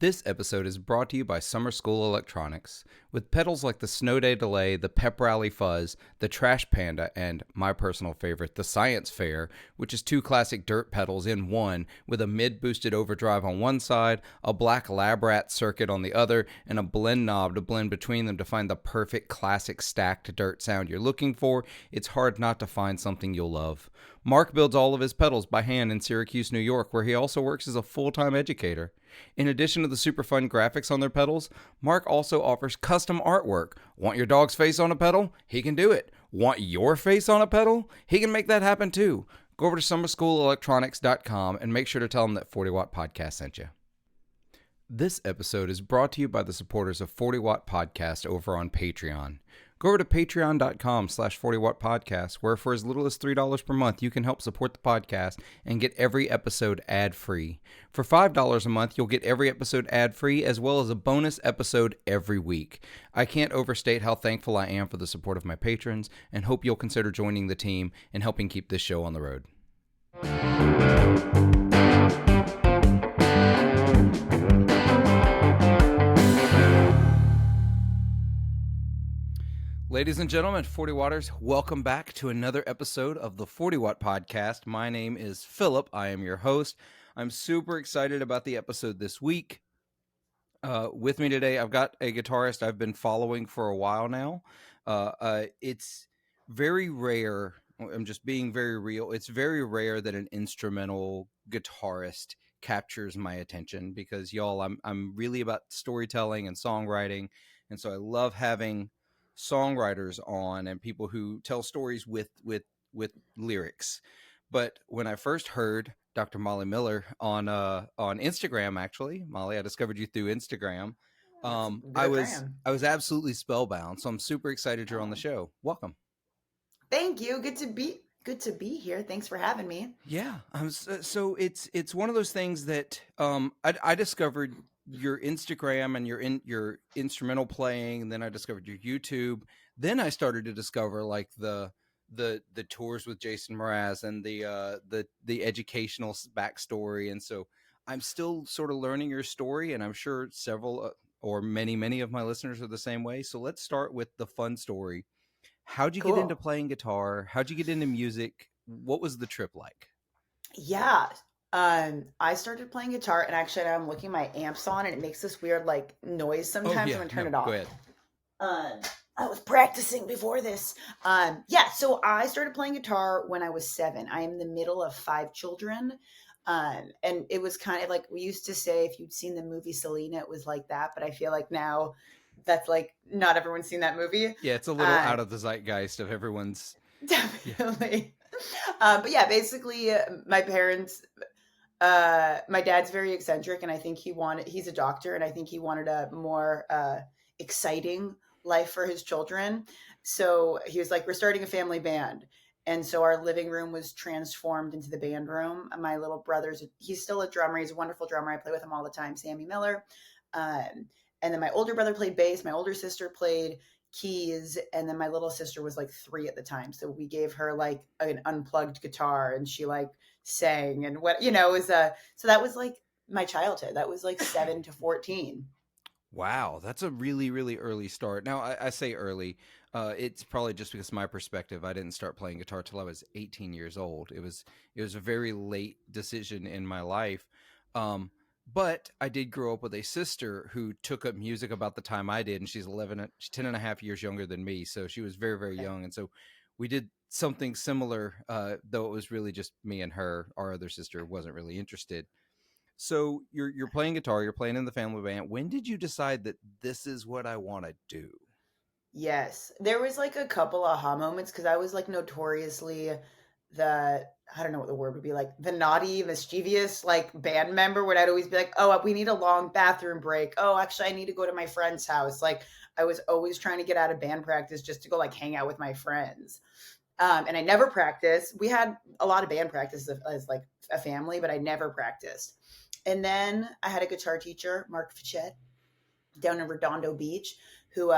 This episode is brought to you by Summer School Electronics. With pedals like the Snow Day Delay, the Pep Rally Fuzz, the Trash Panda, and my personal favorite, the Science Fair, which is two classic dirt pedals in one, with a mid-boosted overdrive on one side, a black lab rat circuit on the other, and a blend knob to blend between them to find the perfect classic stacked dirt sound you're looking for, it's hard not to find something you'll love. Mark builds all of his pedals by hand in Syracuse, New York, where he also works as a full-time educator. In addition to the super fun graphics on their pedals, Mark also offers custom artwork. Want your dog's face on a pedal? He can do it. Want your face on a pedal? He can make that happen too. Go over to summerschoolelectronics.com and make sure to tell him that 40 Watt Podcast sent you. This episode is brought to you by the supporters of 40 Watt Podcast over on Patreon. Go over to patreon.com/40wattpodcast, where for as little as $3 per month, you can help support the podcast and get every episode ad-free. For $5 a month, you'll get every episode ad-free, as well as a bonus episode every week. I can't overstate how thankful I am for the support of my patrons, and hope you'll consider joining the team and helping keep this show on the road. Ladies and gentlemen, 40 Watters, welcome back to another episode of the 40 Watt Podcast. My name is Philip. I am your host. I'm super excited about the episode this week. With me today, I've got a guitarist I've been following for a while now. It's very rare. I'm just being very real. It's very rare that an instrumental guitarist captures my attention because, y'all, I'm really about storytelling and songwriting, and so I love having songwriters on and people who tell stories with lyrics. But when I first heard Dr. Molly Miller on Instagram, actually, Molly, I discovered you through Instagram. I was absolutely spellbound. So I'm super excited you're on the show. Welcome. Thank you. Good to be here. Thanks for having me. Yeah. So it's one of those things that I discovered your Instagram and your instrumental playing, and then I discovered your YouTube. Then I started to discover like the tours with Jason Mraz and the educational backstory. And so I'm still sort of learning your story, and I'm sure several or many of my listeners are the same way. So let's start with the fun story. How'd you get into playing guitar? How'd you get into music? What was the trip like? Yeah. I started playing guitar, and actually I'm looking at my amps on, and it makes this weird like noise sometimes when I turn it off. Go ahead. I was practicing before this. So I started playing guitar when I was 7. I am the middle of 5 children. And it was kind of like we used to say, if you'd seen the movie Selena, it was like that. But I feel like now that's like not everyone's seen that movie. Yeah, it's a little out of the zeitgeist of everyone's. Definitely. But yeah, basically my parents, my dad's very eccentric, and I think he's a doctor, and I think he wanted a more exciting life for his children. So he was like, we're starting a family band. And so our living room was transformed into the band room. My little brother's, he's still a drummer. He's a wonderful drummer. I play with him all the time, Sammy Miller. And then my older brother played bass. My older sister played keys. And then my little sister was like 3 at the time. So we gave her like an unplugged guitar, and she like sang, and what, it was so that was like my childhood. That was like 7 to 14. Wow, that's a really, really early start. Now, I say early. It's probably just because my perspective. I didn't start playing guitar till I was 18 years old. It was a very late decision in my life. But I did grow up with a sister who took up music about the time I did, and she's 10 and a half years younger than me. So she was very, very young. And so we did something similar, though it was really just me and her. Our other sister wasn't really interested. So you're playing guitar, you're playing in the family band. When did you decide that this is what I want to do? Yes, there was like a couple aha moments, because I was like notoriously I don't know what the word would be, like the naughty, mischievous like band member, where I'd always be like, oh, we need a long bathroom break. Oh, actually, I need to go to my friend's house. Like I was always trying to get out of band practice just to go like hang out with my friends. And I never practiced. We had a lot of band practice as like a family, but I never practiced. And then I had a guitar teacher, Mark Fichette, down in Redondo Beach, who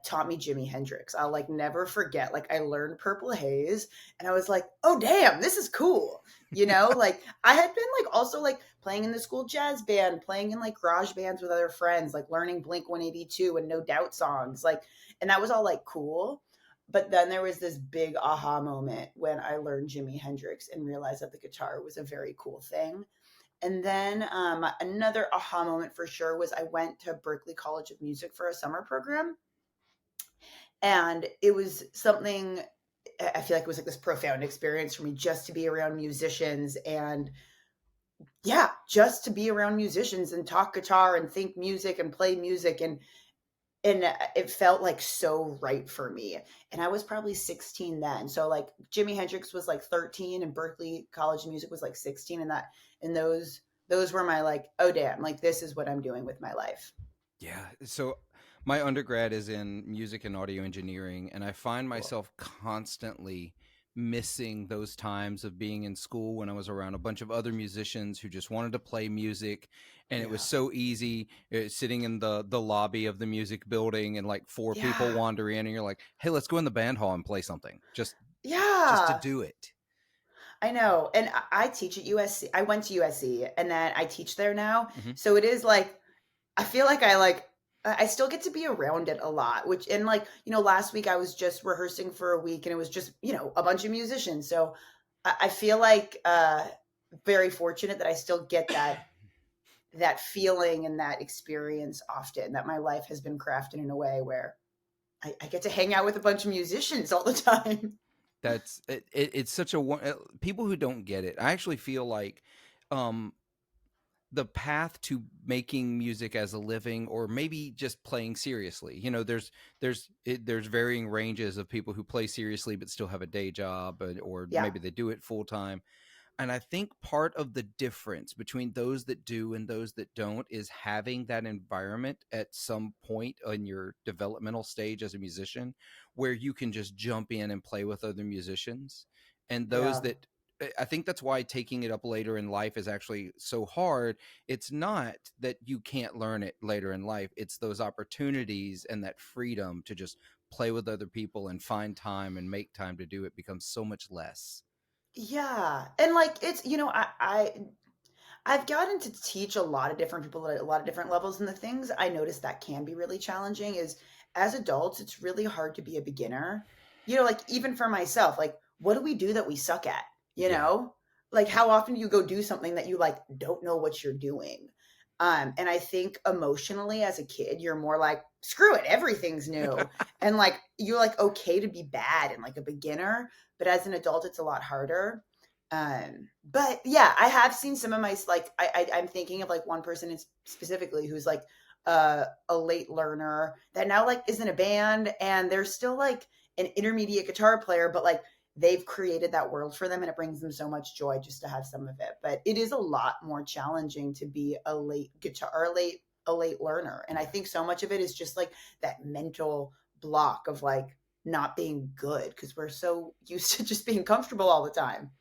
taught me Jimi Hendrix. I'll like never forget. Like I learned Purple Haze, and I was like, oh damn, this is cool. You know, like I had been like also like playing in the school jazz band, playing in like garage bands with other friends, like learning Blink 182 and No Doubt songs, like, and that was all like cool. But then there was this big aha moment when I learned Jimi Hendrix and realized that the guitar was a very cool thing. And then another aha moment for sure was I went to Berklee College of Music for a summer program. And it was something, I feel like it was like this profound experience for me just to be around musicians and yeah, just to be around musicians and talk guitar and think music and play music. And it felt like so right for me. And I was probably 16 then. So like Jimi Hendrix was like 13 and Berklee College of Music was like 16, and those were my like, oh damn, like this is what I'm doing with my life. Yeah. So my undergrad is in music and audio engineering, and I find Cool. myself constantly missing those times of being in school when I was around a bunch of other musicians who just wanted to play music. And it was Yeah. so easy sitting in the lobby of the music building, and like four people Yeah. wander in, and you're like, hey, let's go in the band hall and play something just to Yeah. do it. I know. And I teach at USC. I went to USC and then I teach there now. Hmm. So it is like I feel like I still get to be around it a lot, which and like, last week I was just rehearsing for a week and it was just, a bunch of musicians. So I feel like very fortunate that I still get that feeling and that experience often, that my life has been crafted in a way where I get to hang out with a bunch of musicians all the time. That's it's such a people who don't get it. I actually feel like um the path to making music as a living, or maybe just playing seriously, there's varying ranges of people who play seriously but still have a day job, or Yeah. maybe they do it full time. And I think part of the difference between those that do and those that don't is having that environment at some point in your developmental stage as a musician where you can just jump in and play with other musicians. And those Yeah. that I think that's why taking it up later in life is actually so hard. It's not that you can't learn it later in life, it's those opportunities and that freedom to just play with other people and find time and make time to do it becomes so much less. Yeah. And like it's, I've gotten to teach a lot of different people at a lot of different levels. And the things I noticed that can be really challenging is as adults, it's really hard to be a beginner. Like even for myself, like what do we do that we suck at? You Yeah. know, like how often do you go do something that you like don't know what you're doing? And I think emotionally as a kid, you're more like, screw it, everything's new. And like you're like okay to be bad and like a beginner. But as an adult, it's a lot harder. But yeah, I have seen some of my like I'm thinking of like one person specifically who's like a late learner that now like is in a band and they're still like an intermediate guitar player, but like they've created that world for them and it brings them so much joy just to have some of it. But it is a lot more challenging to be a late guitar or a late learner. And I Yeah. think so much of it is just like that mental block of like not being good because we're so used to just being comfortable all the time.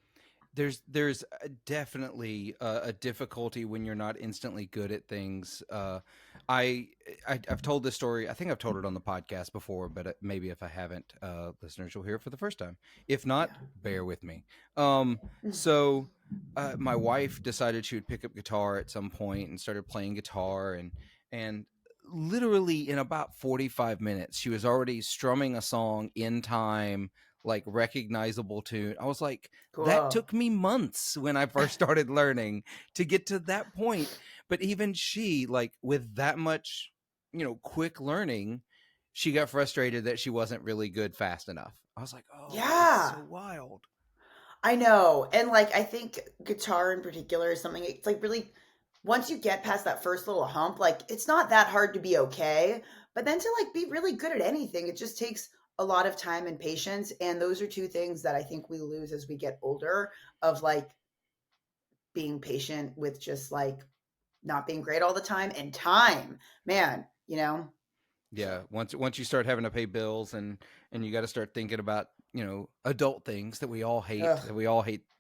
There's definitely a difficulty when you're not instantly good at things. I, I've told this story. I think I've told it on the podcast before, but maybe if I haven't, listeners will hear it for the first time. If not, Yeah. bear with me. Um, so my wife decided she would pick up guitar at some point and started playing guitar, and literally in about 45 minutes she was already strumming a song in time, like recognizable tune. I was like, that Cool. took me months when I first started learning to get to that point. But even she, like with that much, quick learning, she got frustrated that she wasn't really good fast enough. I was like, oh, it's Yeah. so wild. I know. And like I think guitar in particular is something it's like really once you get past that first little hump, like it's not that hard to be okay. But then to like be really good at anything, it just takes a lot of time and patience. And those are two things that I think we lose as we get older of like being patient with just like not being great all the time and time. Man. Yeah, So once you start having to pay bills, and you got to start thinking about adult things that we all hate ugh.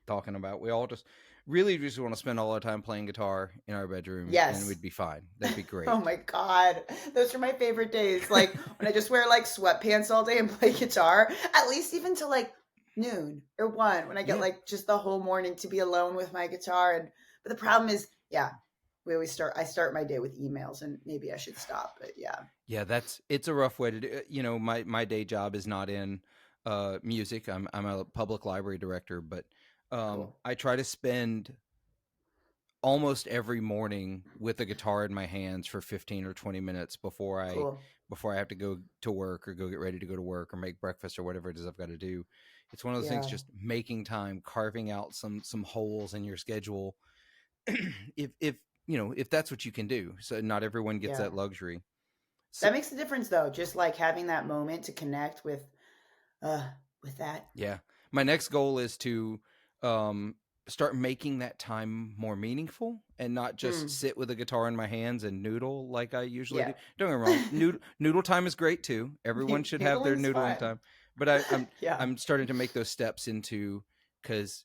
talking about. We all just really just want to spend all our time playing guitar in our bedroom, and Yes. we'd be fine. That'd be Oh great. my God. Those are my favorite days. Like when I just wear like sweatpants all day and play guitar, at least even till like noon or 1 when I get Yeah. like just the whole morning to be alone with my guitar. And but the problem is, yeah, I start my day with emails and maybe I should stop, but yeah. Yeah, it's a rough way to do it. My day job is not in music. I'm a public library director, but Cool. I try to spend almost every morning with a guitar in my hands for 15 or 20 minutes Cool. before I have to go to work or go get ready to go to work or make breakfast or whatever it is I've got to do. It's one of those things, Yeah. just making time, carving out some holes in your schedule. If that's what you can do. So not everyone gets Yeah. that luxury. So That makes a difference though, just like having that moment to connect uh with that. yeah. My next goal is to um, start making that time more meaningful and not just Hmm. sit with a guitar in my hands and noodle like I usually Yeah. do. Don't get me wrong, noodle time is great too. Everyone should have their Noodling's noodling fun. time. But Yeah. I'm starting to make those steps into, because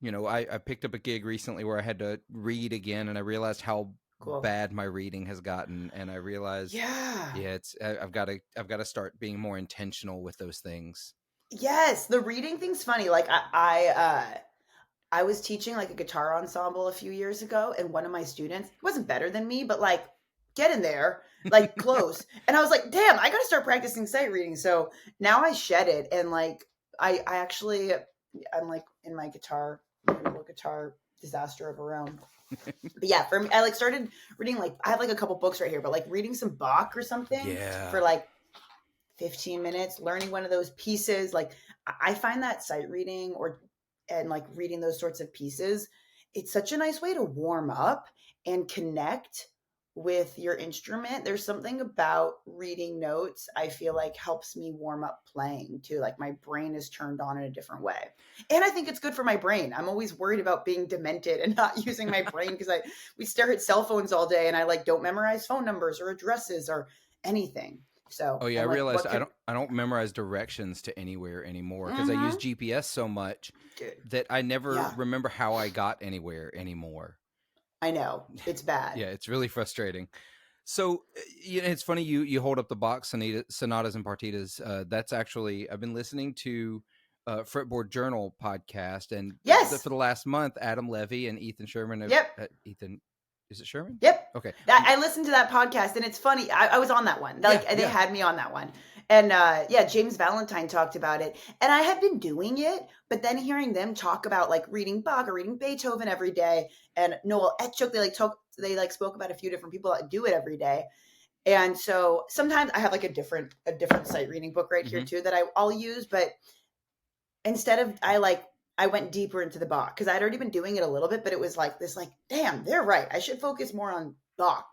I picked up a gig recently where I had to read again, and I realized how Cool. bad my reading has gotten, and I realized, Yeah. yeah, I've got to start being more intentional with those things. Yes, the reading thing's funny. Like I was teaching like a guitar ensemble a few years ago, and one of my students he wasn't better than me, but like get in there, like close. And I was like, damn, I gotta start practicing sight reading. So now I shed it, and like I actually I'm like in my little guitar disaster of a own. But yeah, for me, I like started reading like I have like a couple books right here, but like reading some Bach or something Yeah. for like 15 minutes, learning one of those pieces. Like I find that sight reading or and like reading those sorts of pieces, it's such a nice way to warm up and connect with your instrument. There's something about reading notes I feel like helps me warm up playing too. Like my brain is turned on in a different way. And I think it's good for my brain. I'm always worried about being demented and not using my brain because I we stare at cell phones all day and I like don't memorize phone numbers or addresses or anything. Oh So yeah, I I'm like, realized what can I don't memorize directions to anywhere anymore because I use mm-hmm. GPS so much Dude. that I never Yeah, remember how I got anywhere anymore. I know. It's bad. Yeah, it's really frustrating. So it's funny you hold up the box sonatas and partitas. That's actually, I've been listening to Fretboard Journal podcast, and Yes. for the last month, Adam Levy and Ethan Sherman have Yep. Ethan, is it Sherman? Yep. Okay. I listened to that podcast and it's funny. I was on that one. Yeah, Like they yeah. had me on that one. And yeah, James Valentine talked about it. And I had been doing it, but then hearing them talk about like reading Bach or reading Beethoven every day and Noel Etchuk, they like spoke about a few different people that do it every day. And so sometimes I have like a different sight reading book right here Hmm. too that I'll use, but instead of I went deeper into the Bach because I'd already been doing it a little bit, but it was like this like, damn, they're right. I should focus more on Bach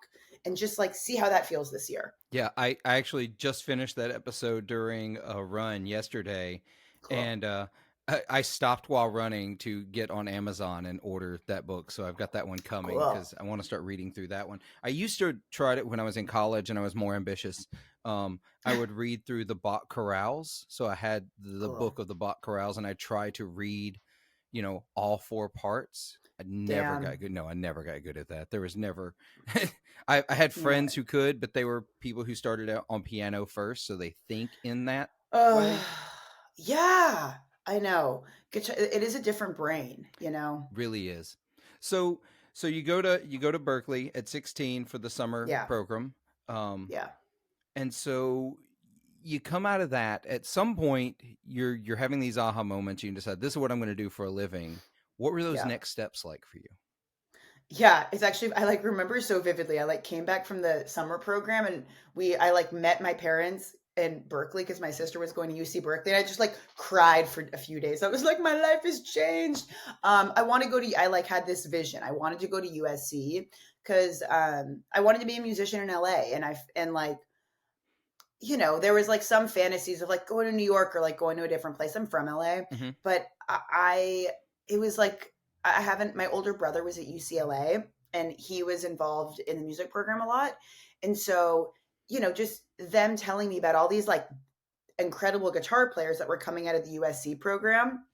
and just like see how that feels this year. Yeah, I actually just finished that episode during a run yesterday, Cool. and I stopped while running to get on Amazon and order that book. So I've got that one coming Cool. because I want to start reading through that one. I used to try it when I was in college and I was more ambitious. I would read through the Bach chorales. So I had the Cool. book of the Bach chorales, and I tried to read, all four parts. I never got Damn. good. No, I never got good at that. There was never. I had You know friends what? who could, but they were people who started out on piano first, so they think in that Uh way. yeah, I know. It is a different brain, you know? Really is. So you go to Berkeley at 16 for the summer Yeah. program, um, Yeah. and so you come out of that. At some point, you're having these aha moments. You decide this is what I'm going to do for a living. What were those Yeah. next steps like for you? Yeah, it's actually I like remember so vividly. I like came back from the summer program and I like met my parents in Berkeley because my sister was going to UC Berkeley and I just like cried for a few days. I was like, my life has changed. I want to go to I like had this vision. I wanted to go to USC because I wanted to be a musician in LA and like there was like some fantasies of like going to New York or like going to a different place. I'm from LA, Hmm. but it was like, I haven't, my older brother was at UCLA and he was involved in the music program a lot. And so, just them telling me about all these like incredible guitar players that were coming out of the USC program.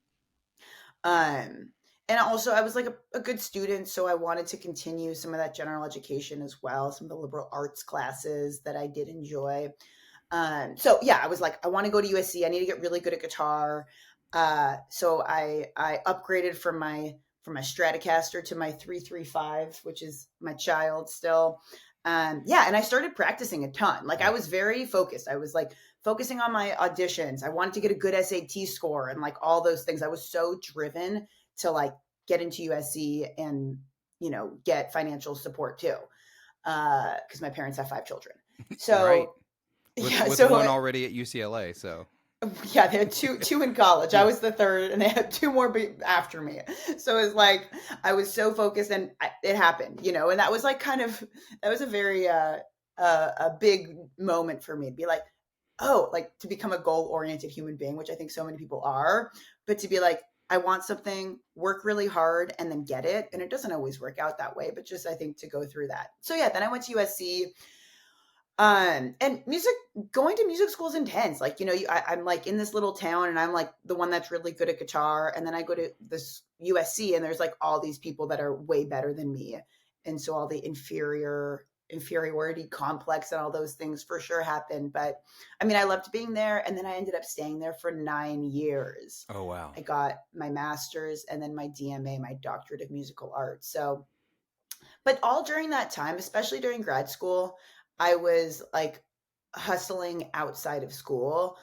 Um, and also I was like a good student, so I wanted to continue some of that general education as well, some of the liberal arts classes that I did enjoy. So yeah, I was like, I want to go to USC. I need to get really good at guitar. So I upgraded from my Stratocaster to my 335, which is my child still. Yeah, and I started practicing a ton. Like I Yeah. was very focused. I was like focusing on my auditions. I wanted to get a good SAT score and like all those things. I was so driven to like get into USC and get financial support too, because my parents have 5 children. Right. So With yeah, one so already at UCLA, so yeah, they had two in college. I yeah. was the third, and they had two more after me. So it was like I was so focused, and it happened, and that was like that was a very a big moment for me to be like, oh, like to become a goal oriented human being, which I think so many people are, but to be like, I want something, work really hard, and then get it, and it doesn't always work out that way, but just I think to go through that. So yeah, then I went to USC. And music, going to music school is intense. Like, I'm like in this little town and I'm like the one that's really good at guitar. And then I go to this USC and there's like all these people that are way better than me. And so all the inferiority complex and all those things for sure happen. But I mean, I loved being there. And then I ended up staying there for 9 years. Oh wow. I got my master's and then my DMA, my doctorate of musical arts. So but all during that time, especially during grad school, I was like hustling outside of school,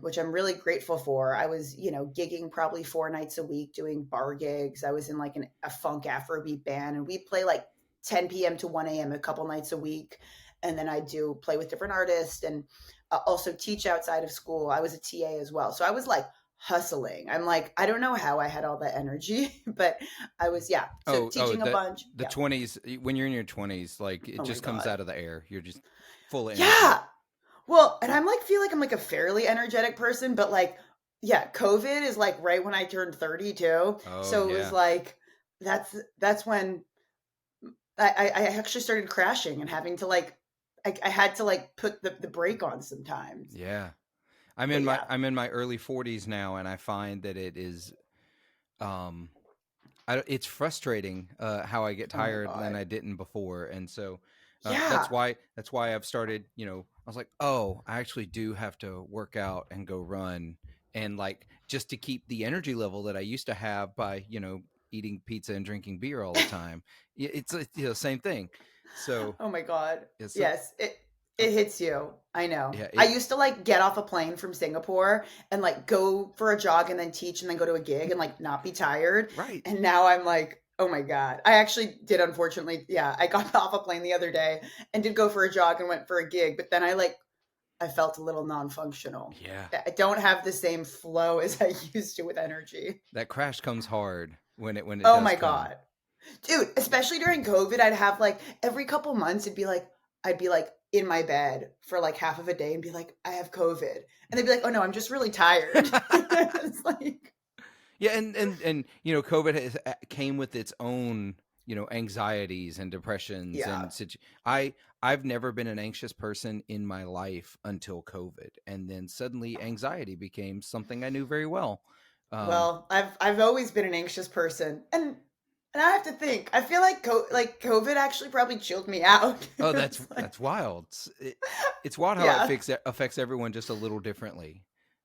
which I'm really grateful for. I was, gigging probably 4 nights a week, doing bar gigs. I was in like a funk Afrobeat band, and we play like 10 p.m. to 1 a.m. a couple nights a week. And then I do play with different artists and also teach outside of school. I was a TA as well. So I was like hustling. I'm like, I don't know how I had all that energy, but I was, yeah. So Oh, teaching a bunch. the Yeah. 20s, when you're in your 20s, like it Oh my just comes God. out of the air. You're just full of energy. Yeah. Well, and I'm like, feel like I'm like a fairly energetic person, but like, yeah, COVID is like right when I turned 32. Oh So it was yeah. like, that's when I actually started crashing and having to like, I had to like put the brake on sometimes. Yeah. But yeah. I'm in my early 40s now, and I find that it is um it's frustrating how I get Oh my tired than God. I didn't before, and so Yeah. that's why I've started. I was like, oh, I actually do have to work out and go run, and like just to keep the energy level that I used to have by eating pizza and drinking beer all the time. It's same thing. So Oh my God. it's Yes, uh, it hits you. I know. yeah I it used to like get off a plane from Singapore and like go for a jog and then teach and then go to a gig and like not be tired. right. And now I'm like, oh my God. I actually did, unfortunately. Yeah, I got off a plane the other day and did go for a jog and went for a gig, but then I felt a little non-functional. Yeah, I don't have the same flow as I used to with energy. that crash comes hard when it Oh does my come. God. Dude, especially during COVID, I'd have like every couple months, I'd be like in my bed for like half of a day and be like, I have COVID. And they'd be like, oh no, I'm just really tired. It's like, Yeah, and COVID came with its own anxieties and depressions yeah. and I've never been an anxious person in my life until COVID, and then suddenly anxiety became something I knew very well. Um, Well, I've always been an anxious person. And I have to think, I feel like COVID actually probably chilled me out. oh, It's like, that's wild. It's wild how yeah. affects everyone just a little differently.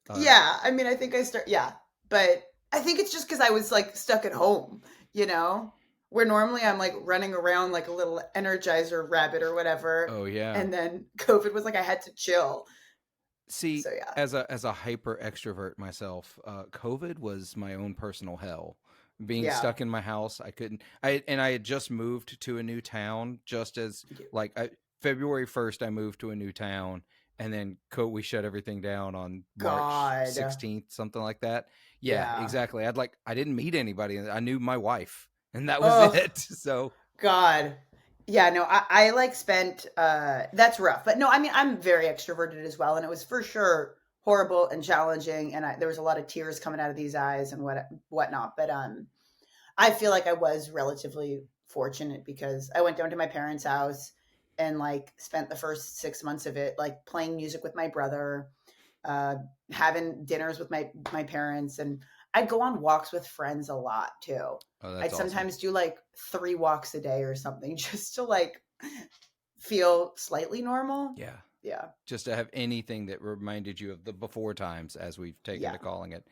Uh, Yeah. I mean, I think yeah. But I think it's just because I was like stuck at home, you know, where normally I'm like running around like a little energizer rabbit or whatever. oh yeah. And then COVID was like I had to chill. See, So yeah. as a hyper extrovert myself, COVID was my own personal hell. Being Yeah. stuck in my house, I couldn't. I had just moved to a new town. Just as like February 1st, I moved to a new town, and then we shut everything down on March God. 16th, something like that. Yeah, Yeah. exactly. I didn't meet anybody. I knew my wife, and that was Oh it. So God. Yeah, no, I like spent that's rough. But no, I mean I'm very extroverted as well, and it was for sure horrible and challenging, and there was a lot of tears coming out of these eyes and whatnot. But I feel like I was relatively fortunate because I went down to my parents' house and like spent the first 6 months of it like playing music with my brother, uh, having dinners with my parents, and I'd go on walks with friends a lot too. Oh, I'd that's awesome. sometimes do like 3 walks a day or something just to like feel slightly normal. Yeah. Yeah. Just to have anything that reminded you of the before times, as we've taken Yeah. to calling it.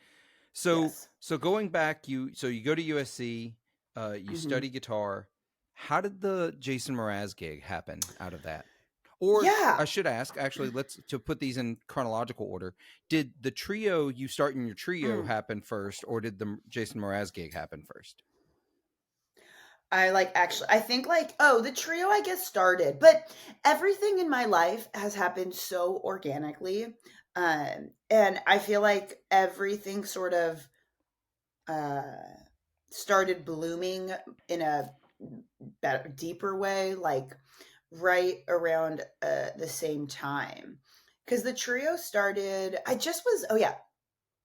So, Yes. going back, you go to USC, you Hmm. study guitar. How did the Jason Mraz gig happen out of that? Or Yeah. I should ask, actually, let's to put these in chronological order. Did the trio you start in your trio Mm. happen first, or did the Jason Mraz gig happen first? I like actually I think like oh the trio I guess started, but everything in my life has happened so organically. And I feel like everything sort of uh started blooming in a better, deeper way, like right around the same time. Because the trio started, I just was, oh yeah,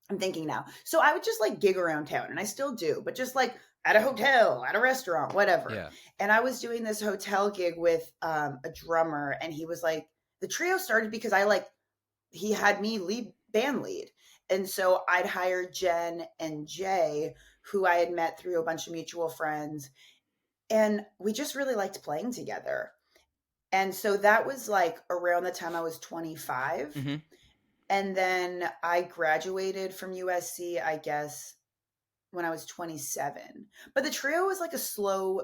I'm thinking now. So I would just like gig around town, and I still do, but just like at a hotel, at a restaurant, whatever. Yeah. And I was doing this hotel gig with a drummer, and he was like, the trio started because I like, he had me lead band lead. And so I'd hire Jen and Jay, who I had met through a bunch of mutual friends, and we just really liked playing together. And so that was like around the time I was 25. Mm-hmm. And then I graduated from USC, I guess, when I was 27. But the trio was like a slow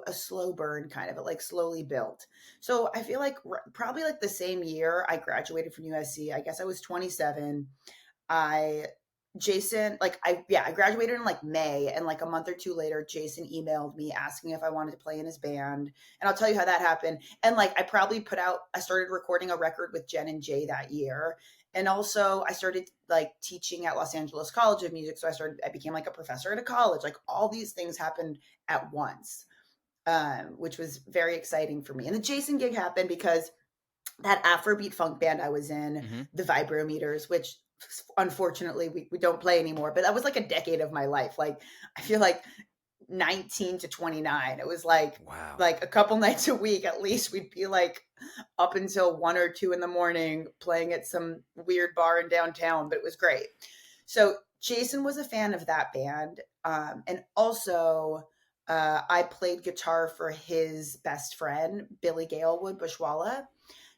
burn kind of, it like slowly built. So I feel like probably like the same year I graduated from USC, I guess I was 27. I Jason, like I graduated in like May, and like a month or two later, Jason emailed me asking if I wanted to play in his band. And I'll tell you how that happened. And like I started recording a record with Jen and Jay that year. And also I started like teaching at Los Angeles College of Music. So I became like a professor at a college. Like all these things happened at once. Which was very exciting for me. And the Jason gig happened because that Afrobeat funk band I was in, Mm-hmm. the Vibrometers, which unfortunately we don't play anymore, but that was like a decade of my life. Like I feel like 19 to 29. It was Wow. like a couple nights a week at least we'd be like up until 1 or 2 in the morning playing at some weird bar in downtown, but it was great. So Jason was a fan of that band. And also I played guitar for his best friend, Billy Galewood Bushwalla.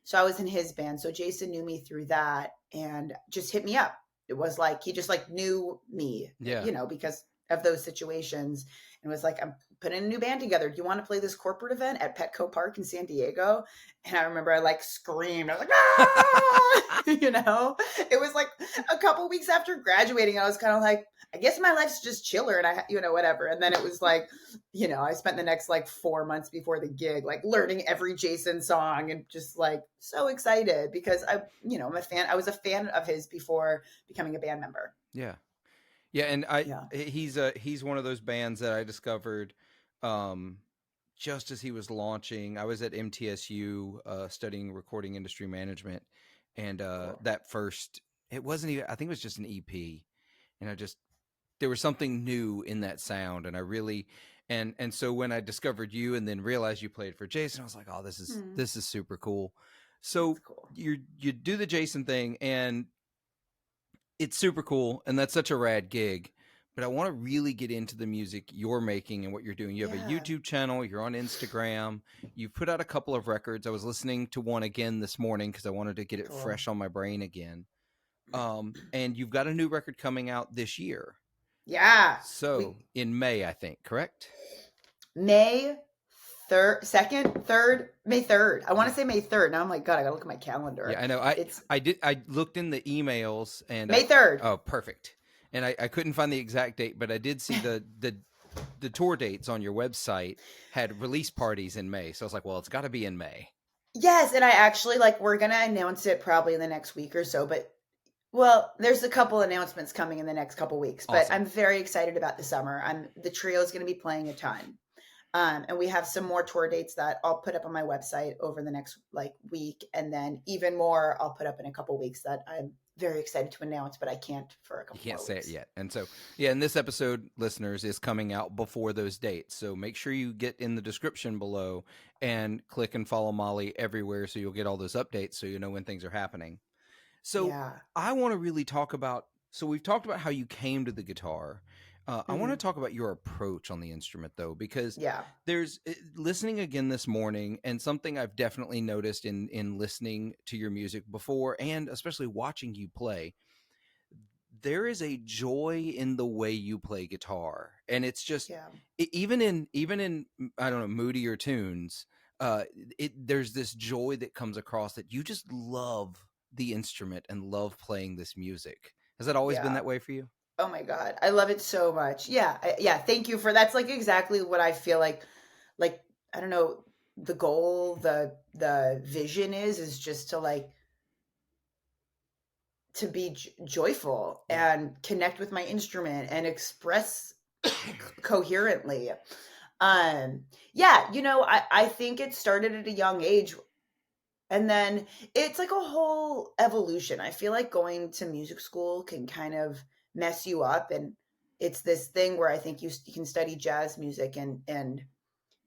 So I was in his band. So Jason knew me through that and just hit me up. It was like he just like knew me, Yeah. because of those situations, and was like, I'm putting a new band together. Do you want to play this corporate event at Petco Park in San Diego? And I remember I like screamed. I was like, ah! It was like a couple weeks after graduating. I was kind of like, I guess my life's just chiller, and whatever. And then it was like, I spent the next like 4 months before the gig, like learning every Jason song and just like so excited because I'm a fan. I was a fan of his before becoming a band member. Yeah. Yeah, and Yeah. he's one of those bands that I discovered um just as he was launching. I was at MTSU studying recording industry management, and Cool. that first, it wasn't even, I think it was just an EP, and I just, there was something new in that sound, and I really, and so when I discovered you and then realized you played for Jason, I was like, oh, this is Hmm. this is super cool. That's So cool. you do the Jason thing, and it's super cool, and that's such a rad gig. But I want to really get into the music you're making and what you're doing. You have a Yeah. YouTube channel, you're on Instagram, you've put out a couple of records. I was listening to one again this morning because I wanted to get it Cool. fresh on my brain again. And you've got a new record coming out this year. Yeah. So We in May, I think, correct? May 3rd, 2nd, 3rd, May 3rd. I want Yeah. to say May 3rd. Now I'm like, God, I gotta look at my calendar. Yeah, I know. It's I looked in the emails, and May 3rd. oh, perfect. And I couldn't find the exact date, but I did see the tour dates on your website had release parties in May. So I was like, well, it's got to be in May. Yes, and I actually like we're gonna announce it probably in the next week or so, but well, there's a couple announcements coming in the next couple weeks, but Awesome. I'm very excited about the summer. The trio is going to be playing a ton. And we have some more tour dates that I'll put up on my website over the next like week, and then even more I'll put up in a couple weeks that I'm very excited to announce, but I can't for a You couple can't more say it weeks. yet. And so, yeah, and this episode, listeners, is coming out before those dates. So make sure you get in the description below and click and follow Molly everywhere so you'll get all those updates so you know when things are happening. So Yeah. I want to really talk about, so we've talked about how you came to the guitar. I want to Hmm. talk about your approach on the instrument, though, because Yeah. there's listening again this morning, and something I've definitely noticed in listening to your music before, and especially watching you play. There is a joy in the way you play guitar, and it's just Yeah. even in I don't know, moodier tunes. Uh, there's this joy that comes across that you just love the instrument and love playing this music. Has that always been Yeah. that way for you? Oh my God. I love it so much. Yeah. Yeah. Thank you for that's like exactly what I feel like, I don't know, the goal, the vision is just to like to be joyful Yeah. and connect with my instrument and express coherently. Um yeah, I think it started at a young age, and then it's like a whole evolution. I feel like going to music school can kind of mess you up, and it's this thing where I think you can study jazz music, and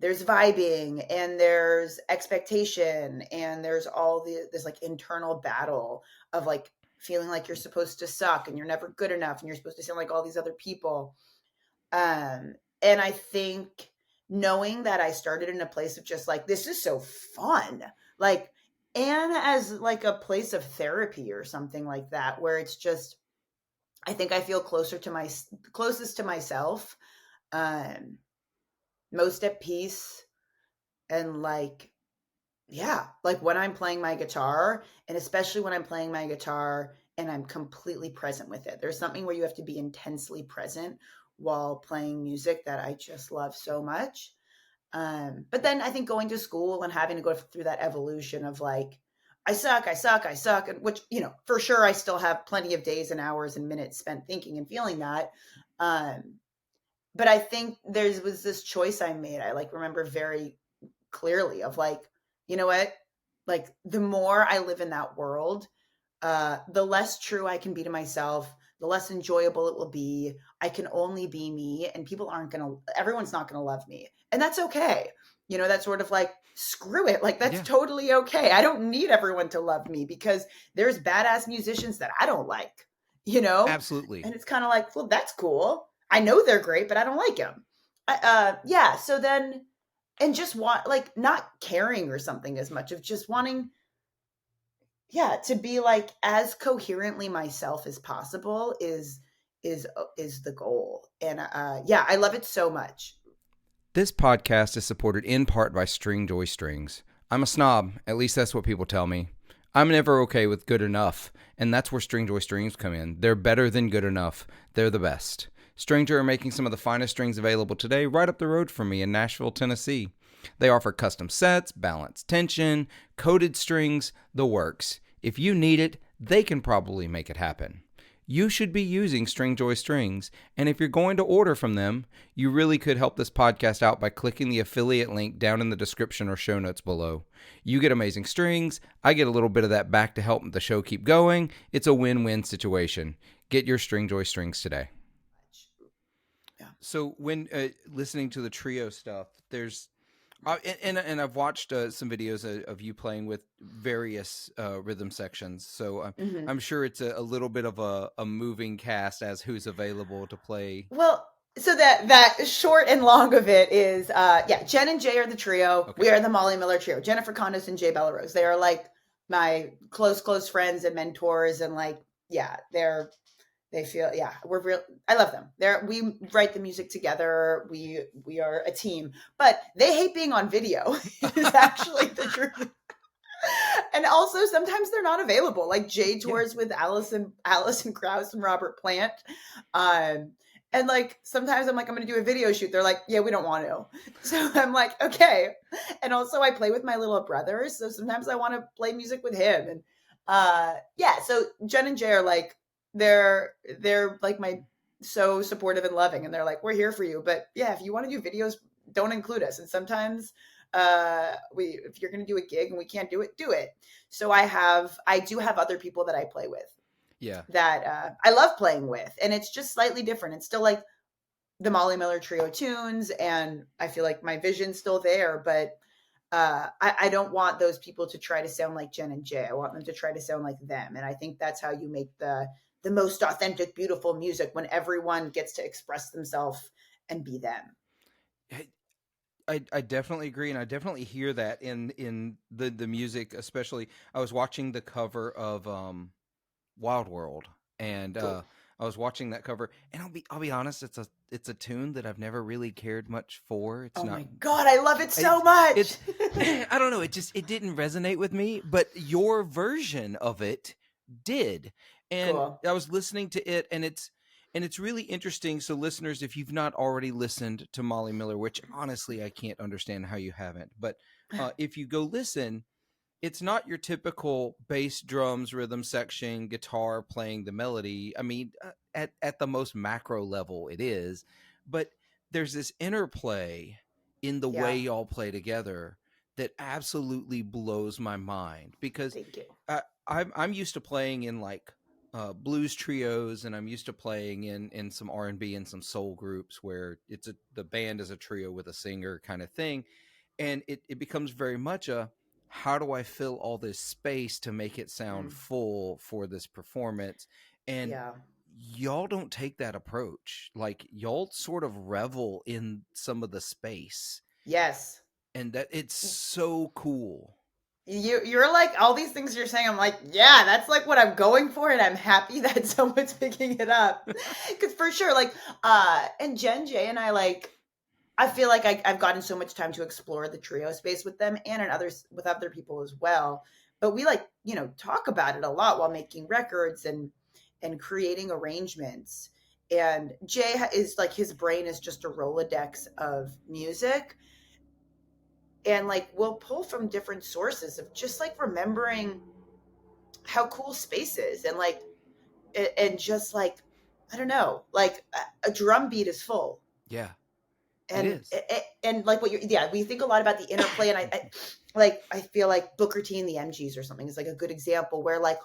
there's vibing and there's expectation and there's all this like internal battle of like feeling like you're supposed to suck and you're never good enough and you're supposed to sound like all these other people. And I think knowing that I started in a place of just like, this is so fun, like, and as like a place of therapy or something like that, where it's just, I think I feel closest to myself, um, most at peace, and like, yeah, like when I'm playing my guitar, and especially when I'm playing my guitar and I'm completely present with it. There's something where you have to be intensely present while playing music that I just love so much. But then I think going to school and having to go through that evolution of like, I suck, I suck, I suck, and which, for sure I still have plenty of days and hours and minutes spent thinking and feeling that. Um, but I think there was this choice I made. I like remember very clearly of like, you know what? Like the more I live in that world, the less true I can be to myself, the less enjoyable it will be. I can only be me, and everyone's not gonna love me. And that's okay. That's sort of like, screw it. Like, that's Yeah, totally okay. I don't need everyone to love me because there's badass musicians that I don't like, you know? absolutely. And it's kind of like, well, that's cool. I know they're great, but I don't like them. Yeah. So then, and just want like not caring or something as much of just wanting, yeah, to be like as coherently myself as possible is the goal. And yeah, I love it so much. This podcast is supported in part by String Joy Strings. I'm a snob, at least that's what people tell me. I'm never okay with good enough, and that's where String Joy Strings come in. They're better than good enough. They're the best. Stranger are making some of the finest strings available today right up the road from me in Nashville, Tennessee. They offer custom sets, balanced tension, coated strings, the works. If you need it, they can probably make it happen. You should be using Stringjoy Strings, and if you're going to order from them, you really could help this podcast out by clicking the affiliate link down in the description or show notes below. You get amazing strings, I get a little bit of that back to help the show keep going. It's a win-win situation. Get your Stringjoy Strings today. Yeah. So when listening to the trio stuff, there's and I've watched some videos of you playing with various rhythm sections. So Hmm. I'm sure it's a little bit of a moving cast as who's available to play. Well, so that short and long of it is, yeah, Jen and Jay are the trio. Okay. We are the Molly Miller trio. Jennifer Condos and Jay Bellarose. They are like my close friends and mentors, and like, yeah, they feel, yeah, we're real. I love them. We write the music together. We are a team, but they hate being on video. Is actually the truth. And also sometimes they're not available. Like Jay Yeah. tours with Allison Krauss and Robert Plant. Um, and like sometimes I'm like, I'm gonna do a video shoot. They're like, yeah, we don't want to. So I'm like, okay. And also I play with my little brother. So sometimes I want to play music with him. And yeah, so Jen and Jay are like, they're like my so supportive and loving. And they're like, we're here for you. But yeah, if you want to do videos, don't include us. And sometimes we if you're going to do a gig and we can't do it. So I do have other people that I play with Yeah. that I love playing with, and it's just slightly different. It's still like the Molly Miller trio tunes, and I feel like my vision's still there, but I don't want those people to try to sound like Jen and Jay. I want them to try to sound like them, and I think that's how you make the most authentic, beautiful music when everyone gets to express themselves and be them. I definitely agree, and I definitely hear that in the music. Especially, I was watching the cover of Wild World, and Cool. I was watching that cover, and I'll be honest, it's a tune that I've never really cared much for. It's Oh not my God, I love it so it's much. I don't know, it didn't resonate with me, but your version of it did. And Cool. I was listening to it, and it's really interesting. So listeners, if you've not already listened to Molly Miller, which honestly I can't understand how you haven't, but if you go listen, it's not your typical bass, drums, rhythm section, guitar playing the melody. I mean, at the most macro level, it is, but there's this interplay in the way Yeah. y'all play together that absolutely blows my mind because Thank you. I'm used to playing in like blues trios, and I'm used to playing in some R&B and some soul groups where the band is a trio with a singer kind of thing, and it becomes very much a, how do I fill all this space to make it sound Mm. full for this performance? And Yeah. y'all don't take that approach. Like, y'all sort of revel in some of the space, Yes. and that it's so cool. You're like all these things you're saying. I'm like, yeah, that's like what I'm going for, and I'm happy that someone's picking it up. Because for sure, like, and Jen J and I like, I feel like I've gotten so much time to explore the trio space with them and in others with other people as well. But we like, talk about it a lot while making records and creating arrangements. And Jay is like, his brain is just a Rolodex of music, and like we'll pull from different sources of just like remembering how cool space is, and like and just like, I don't know, like a drum beat is full. Yeah, it and is. and like what you're, yeah, we think a lot about the interplay, and I feel like Booker T and the MGs or something is like a good example where like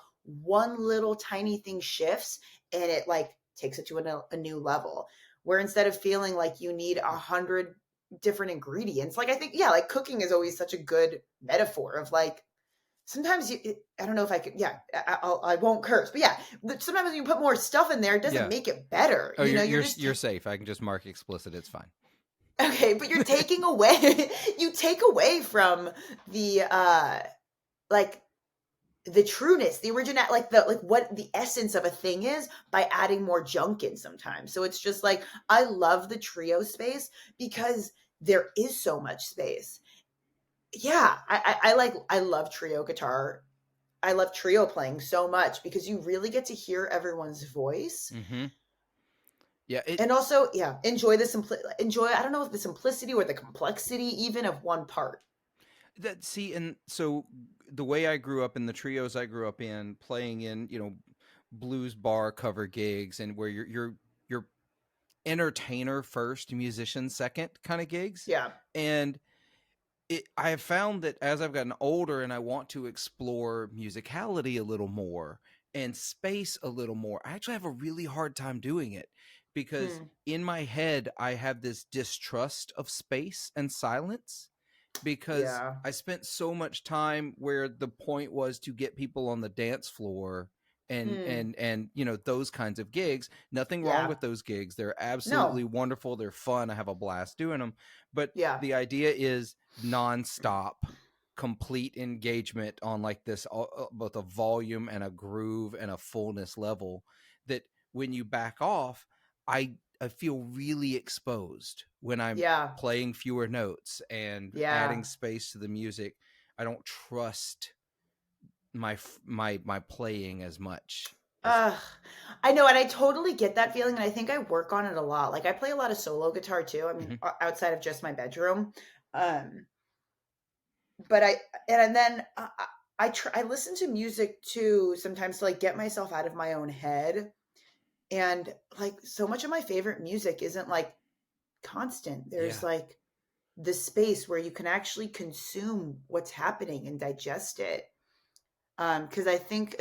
one little tiny thing shifts and it like takes it to a new level, where instead of feeling like you need 100 different ingredients, like I think, yeah, like cooking is always such a good metaphor of like, sometimes I don't know if I could, yeah, I won't curse, but yeah, sometimes when you put more stuff in there, it doesn't Yeah. make it better. Oh, You're just you're safe. I can just mark explicit. It's fine. okay, but you're taking away, you take away from the like the trueness, the original, like the like what the essence of a thing is by adding more junk in sometimes. So it's just like, I love the trio space because there is so much space. Yeah, I love trio guitar. I love trio playing so much because you really get to hear everyone's voice. Mm-hmm. Yeah. And also, yeah, enjoy enjoy, I don't know if the simplicity or the complexity even of one part. That see, and so the way I grew up in the trios I grew up in, playing in blues bar cover gigs, and where you're entertainer first, musician second kind of gigs, Yeah. and I have found that as I've gotten older and I want to explore musicality a little more and space a little more, I actually have a really hard time doing it because Hmm. in my head I have this distrust of space and silence, because Yeah. I spent so much time where the point was to get people on the dance floor, and Hmm. those kinds of gigs. Nothing wrong Yeah. with those gigs. They're absolutely No. wonderful. They're fun. I have a blast doing them. But Yeah. the idea is nonstop, complete engagement on like this, both a volume and a groove and a fullness level, that when you back off, I feel really exposed when I'm Yeah. playing fewer notes and Yeah. adding space to the music. I don't trust my playing as much as. Ugh. I know, and I totally get that feeling, and I think I work on it a lot. Like I play a lot of solo guitar too. I mean, Mhm. outside of just my bedroom. Um, but and then I listen to music too sometimes to like get myself out of my own head. And like so much of my favorite music isn't like constant. There's Yeah. like the space where you can actually consume what's happening and digest it. Because I think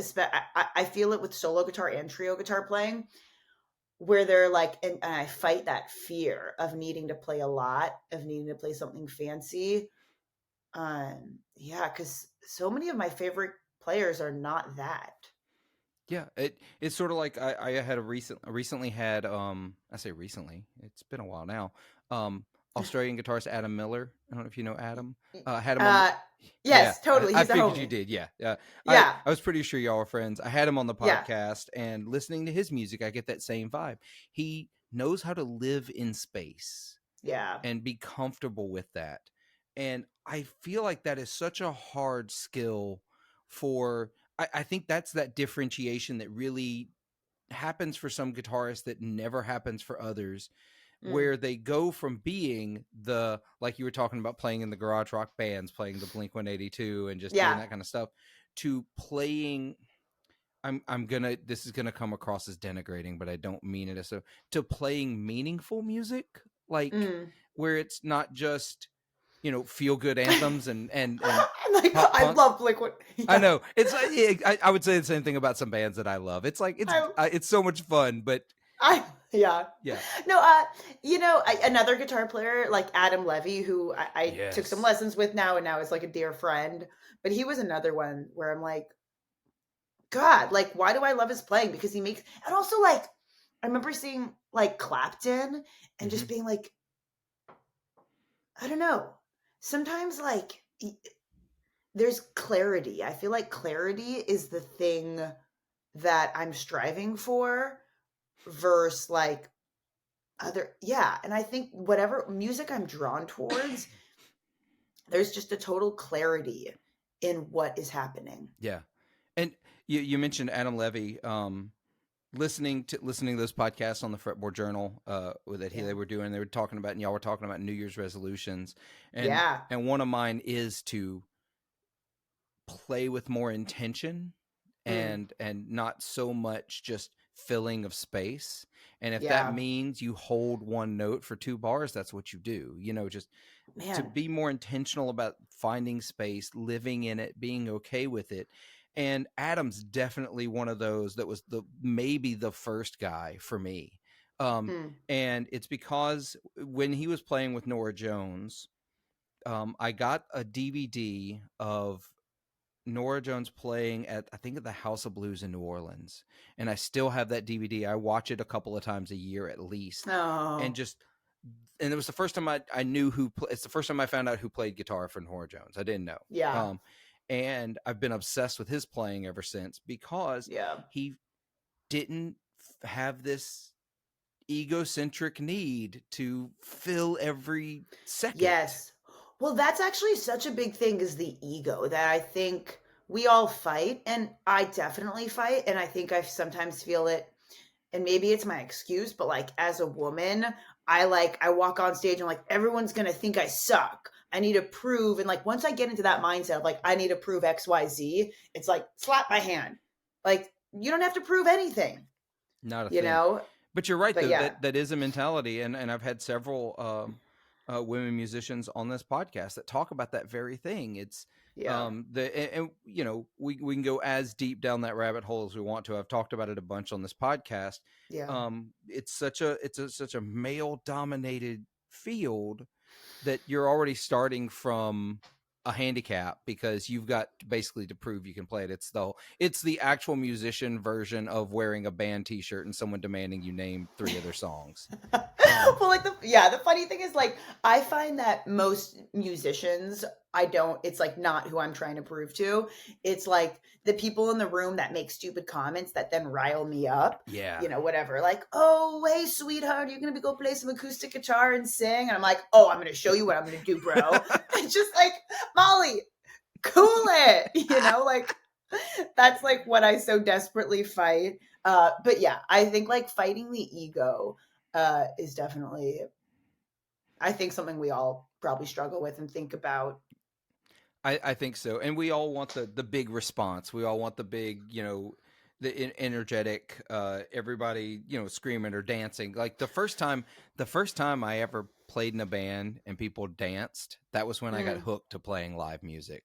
I feel it with solo guitar and trio guitar playing, where they're like, and I fight that fear of needing to play a lot, of needing to play something fancy. Yeah, because so many of my favorite players are not that. Yeah, it's sort of like I had recently had I say recently, it's been a while now. Um Australian guitarist Adam Miller. I don't know if you know Adam. Had him on the Uh, Yeah, yes, totally. I He's a figured you homie. did. Yeah. Yeah, I was pretty sure y'all were friends. I had him on the yeah, podcast, and listening to his music, I get that same vibe. He knows how to live in space yeah. and be comfortable with that. And I feel like that is such a hard skill for I think that's that differentiation that really happens for some guitarists that never happens for others, Mm, where they go from being the, like you were talking about, playing in the garage rock bands, playing the Blink 182 and just doing yeah. that kind of stuff, to playing, I'm gonna, this is gonna come across as denigrating, but I don't mean it as so, to playing meaningful music, like Mm. where it's not just, feel good anthems and I'm like, pop I punk. love Blink. I Yeah, know it's I would say the same thing about some bands that I love. It's like I, it's so much fun, but yeah. yeah. No, another guitar player like Adam Levy, who I took some Yes. lessons with now, and now is like a dear friend. But he was another one where I'm like, God, like, why do I love his playing? Because he makes, and also like, I remember seeing like Clapton and just Hmm. being like, I don't know. Sometimes like there's clarity. I feel like clarity is the thing that I'm striving for versus like other, yeah. And I think whatever music I'm drawn towards, there's just a total clarity in what is happening. Yeah, and you mentioned Adam Levy. Listening to those podcasts on the Fretboard Journal that they Yeah. were doing, they were talking about, and y'all were talking about New Year's resolutions, and Yeah. one of mine is to play with more intention Mm, and not so much just filling of space. And if that yeah. means you hold one note for 2 bars, that's what you do. Just to Man. be more intentional about finding space, living in it, being okay with it. And Adam's definitely one of those that was the maybe the first guy for me. Um, Mm. and it's because when he was playing with Nora Jones, I got a DVD of Nora Jones playing at, I think, at the House of Blues in New Orleans, and I still have that DVD. I watch it a couple of times a year at least, and Oh, just and it was the first time I knew it's the first time I found out who played guitar for Nora Jones. I didn't know, yeah. and I've been obsessed with his playing ever since because Yeah. he didn't have this egocentric need to fill every second. Yes. Well, that's actually such a big thing is the ego that I think we all fight, and I definitely fight, and I think I sometimes feel it, and maybe it's my excuse, but like as a woman, I walk on stage and like everyone's gonna think I suck. I need to prove, and like once I get into that mindset of like I need to prove XYZ, it's like slap my hand. Like you don't have to prove anything, Not a you thing. know? But you're right But though, yeah, that is a mentality, and I've had several women musicians on this podcast that talk about that very thing. It's yeah, and we can go as deep down that rabbit hole as we want to. I've talked about it a bunch on this podcast. yeah. It's such a male dominated field that you're already starting from a handicap because you've got basically to prove you can play it. It's the actual musician version of wearing a band T-shirt and someone demanding you name 3 other songs. Um, Well, like the funny thing is like I find that most musicians I don't it's like not who I'm trying to prove to. It's like the people in the room that make stupid comments that then rile me up. yeah, You know, whatever. Like, oh, hey, sweetheart, you're gonna be go play some acoustic guitar and sing. And I'm like, oh, I'm gonna show you what I'm gonna do, bro. It's just like, Molly, cool it. Like that's like what I so desperately fight. But yeah, I think like fighting the ego is definitely, I think, something we all probably struggle with and think about. I think so. And we all want the big response. We all want the big, energetic, everybody, screaming or dancing. Like the first time I ever played in a band and people danced, that was when I got Mm, hooked to playing live music.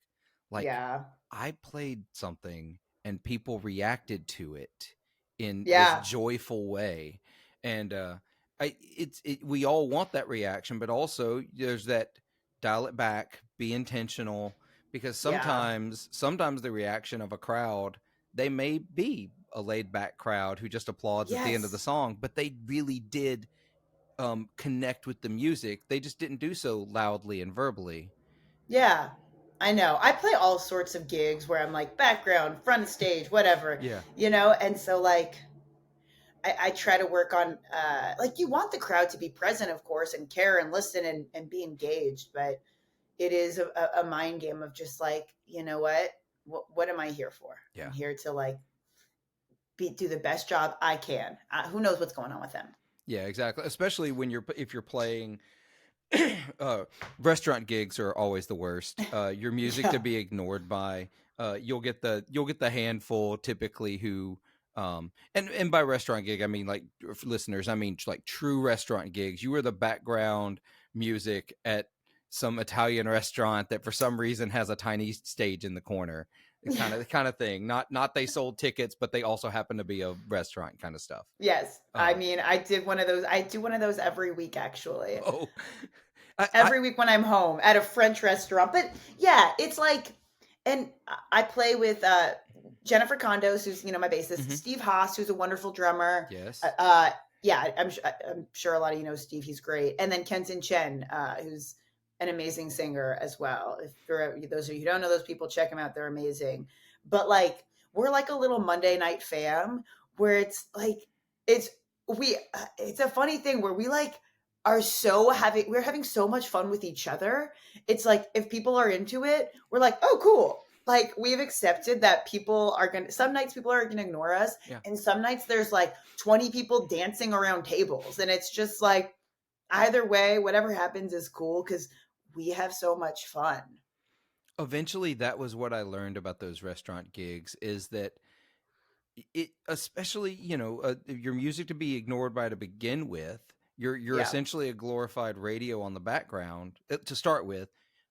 Like yeah, I played something and people reacted to it in this yeah, joyful way. And we all want that reaction, but also there's that dial it back, be intentional, because yeah, sometimes the reaction of a crowd, they may be a laid back crowd who just applauds at the end of the Yes. song, but they really did connect with the music. They just didn't do so loudly and verbally. Yeah. I know. I play all sorts of gigs where I'm like background, front of stage, whatever, Yeah. and so like I try to work on like you want the crowd to be present, of course, and care and listen and be engaged, but it is a mind game of just like, you know what am I here for? I'm Yeah. here to like do the best job I can. Who knows what's going on with them? Yeah, exactly. Especially when if you're playing uh, restaurant gigs are always the worst. Your music to Yeah. be ignored by. You'll get the handful typically who and by restaurant gig I mean like for listeners I mean like true restaurant gigs. You are the background music at some Italian restaurant that for some reason has a tiny stage in the corner. The kind of thing. Not they sold tickets, but they also happen to be a restaurant kind of stuff. Yes. I Uh, mean, I did one of those. I do one of those every week, actually. oh, I Every week when I'm home at a French restaurant. But yeah, it's like, and I play with Jennifer Condos, who's my bassist, mhm. Steve Haas, who's a wonderful drummer. Uh, Yes. uh, yeah, I'm sure a lot of you know Steve. He's great. And then Kenton Chen, who's an amazing singer as well. If for those of you who don't know those people, check them out. They're amazing. But like, we're like a little Monday night fam where it's like it's it's a funny thing where we like we're having so much fun with each other. It's like if people are into it, we're like, oh cool. Like we've accepted that some nights people are gonna ignore us, Yeah. and some nights there's like 20 people dancing around tables, and it's just like either way, whatever happens is cool because we have so much fun. Eventually that was what I learned about those restaurant gigs is that it especially your music to be ignored by to begin with, you're Yeah. essentially a glorified radio on the background to start with.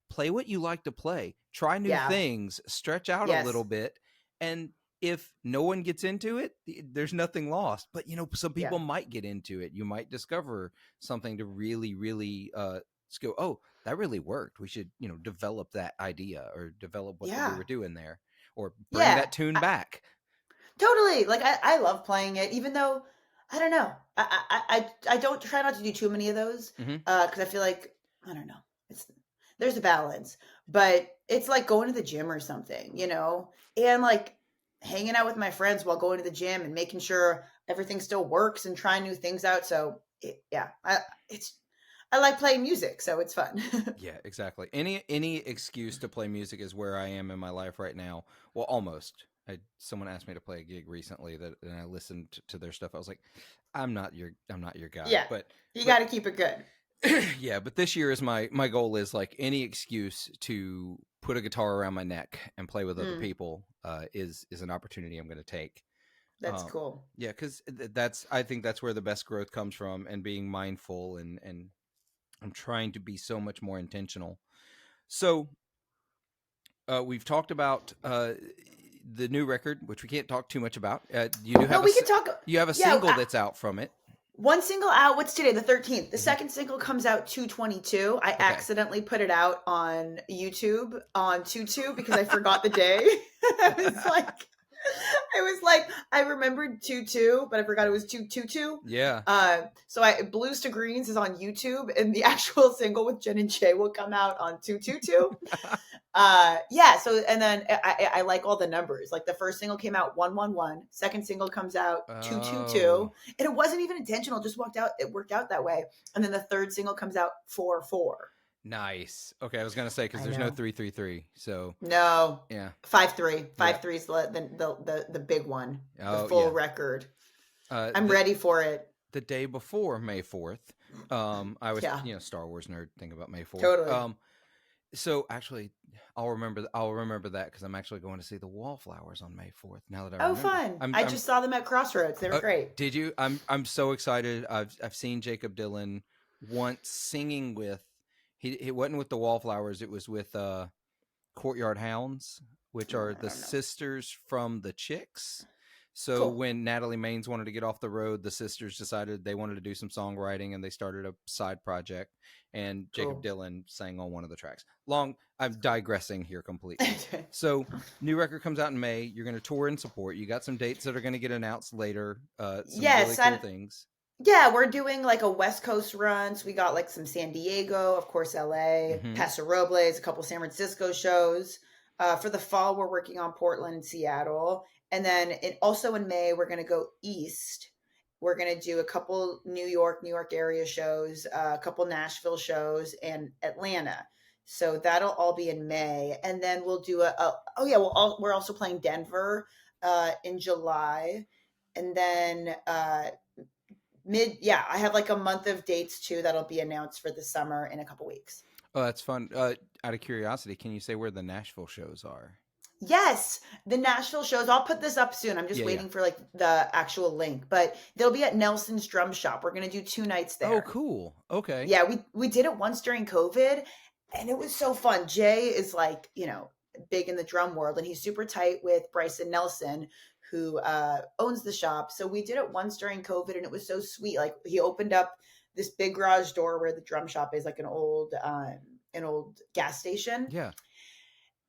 Play what you like to play, try new Yeah. things, stretch out a Yes. little bit, and if no one gets into it, there's nothing lost. But some Yeah. people might get into it. You might discover something to really really just go, oh, that really worked, we should develop that idea or develop what we Yeah. were doing there, or bring Yeah. that tune back. Totally. Like I love playing it, even though I don't know. I don't try not to do too many of those Hmm. because I feel like I don't know. It's there's a balance, but it's like going to the gym or something, and like hanging out with my friends while going to the gym and making sure everything still works and trying new things out. So yeah, I like playing music, so it's fun. Yeah, exactly. Any excuse to play music is where I am in my life right now. Well, almost. Someone asked me to play a gig recently and I listened to their stuff. I was like, I'm not your guy. Yeah, But you but got to keep it good. yeah, but this year is my goal is like any excuse to put a guitar around my neck and play with other Mm, people is an opportunity I'm going to take. that's cool. Yeah, because I think that's where the best growth comes from, and being mindful, and I'm trying to be so much more intentional. So we've talked about the new record, which we can't talk too much about. You do No, have we could talk. you have a Yeah, single that's out from it. one single out. What's today? The 13th. The Hmm. second single comes out 2/22. I Okay. accidentally put it out on YouTube on 2/2 because I forgot the day. I was like, I remembered 2/2, but I forgot it was 2/22. Yeah. So Blues to Greens is on YouTube, and the actual single with Jen and Jay will come out on 2/22. Yeah, so and then I like all the numbers. Like the first single came out 111, second single comes out Oh, 222, and it wasn't even intentional, just it worked out that way. And then the third single comes out 44. nice. Okay, I was gonna say because I there's no know. 333. So No. yeah, 5-3. yeah. 5-3 is the big one, the Oh full yeah. record. Uh, I'm the ready for it. the day before May 4th, I was Yeah, Star Wars nerd thing about May 4th. totally. So actually, I'll remember that because I'm actually going to see the Wallflowers on May 4th. Now that I Oh, remember, fun. I'm I I'm just saw them at Crossroads. They were great. did you? I'm so excited. I've seen Jacob Dylan once singing with. He wasn't with the Wallflowers. It was with Courtyard Hounds, which Oh, are I the don't know. sisters from the Chicks. So Cool. when Natalie Maines wanted to get off the road, the sisters decided they wanted to do some songwriting, and they started a side project. And Jacob Cool. Dylan sang on one of the tracks. I'm Cool. digressing here completely. So new record comes out in May. You're going to tour and support. You got some dates that are going to get announced later. Some really Yes, cool and things. yeah, we're doing like a West Coast run. So we got like some San Diego, of course, LA, Mm-hmm. Paso Robles, a couple San Francisco shows. For the fall, we're working on Portland and Seattle. And then also in May, we're going to go east. We're going to do a couple New York area shows, a couple Nashville shows, and Atlanta. So that'll all be in May. And then we'll do oh yeah, we're also playing Denver in July. And then I have like a month of dates too that'll be announced for the summer in a couple weeks. Oh, that's fun. Out of curiosity, can you say where the Nashville shows are? Yes, the Nashville shows. I'll put this up soon. I'm just Yeah, yeah. waiting for like the actual link, but they'll be at Nelson's Drum Shop. We're gonna do 2 nights Oh, there. cool. Okay. Yeah, we did it once during COVID, and it was so fun. Jay is like, big in the drum world, and he's super tight with Bryson Nelson, who owns the shop. So we did it once during COVID, and it was so sweet. Like he opened up this big garage door where the drum shop is, like an old gas station. Yeah.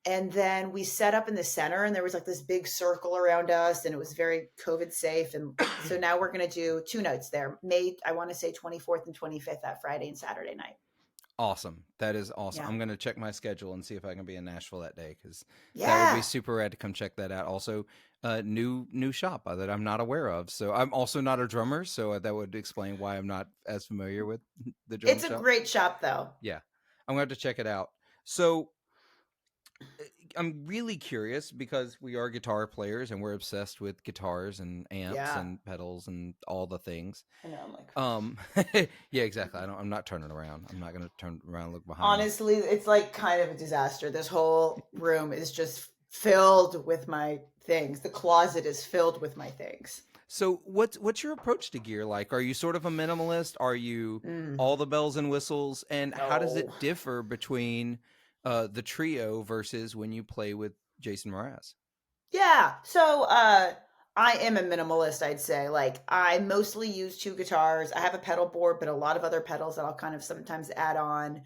And then we set up in the center, and there was like this big circle around us, and it was very COVID safe. And so now we're going to do 2 nights there. May, I want to say 24th and 25th, that Friday and Saturday night. Awesome. That is awesome. Yeah. I'm going to check my schedule and see if I can be in Nashville that day, because that would be Yeah. super rad to come check that out. Also, new shop that I'm not aware of. So I'm also not a drummer, so that would explain why I'm not as familiar with the drum It's a shop. great shop, though. Yeah, I'm going to have to check it out. So I'm really curious, because we are guitar players and we're obsessed with guitars and amps Yeah. and pedals and all the things. I know. I'm Yeah, exactly. I'm not turning around. I'm not going to turn around and look behind me. honestly, it's like kind of a disaster. This whole room is just filled with my things. The closet is filled with my things. So what's your approach to gear like? Are you sort of a minimalist? Are you Mm, all the bells and whistles? And how does no. it differ between the trio versus when you play with Jason Mraz? Yeah. So I am a minimalist, I'd say. Like I mostly use 2 guitars. I have a pedal board, but a lot of other pedals that I'll kind of sometimes add on.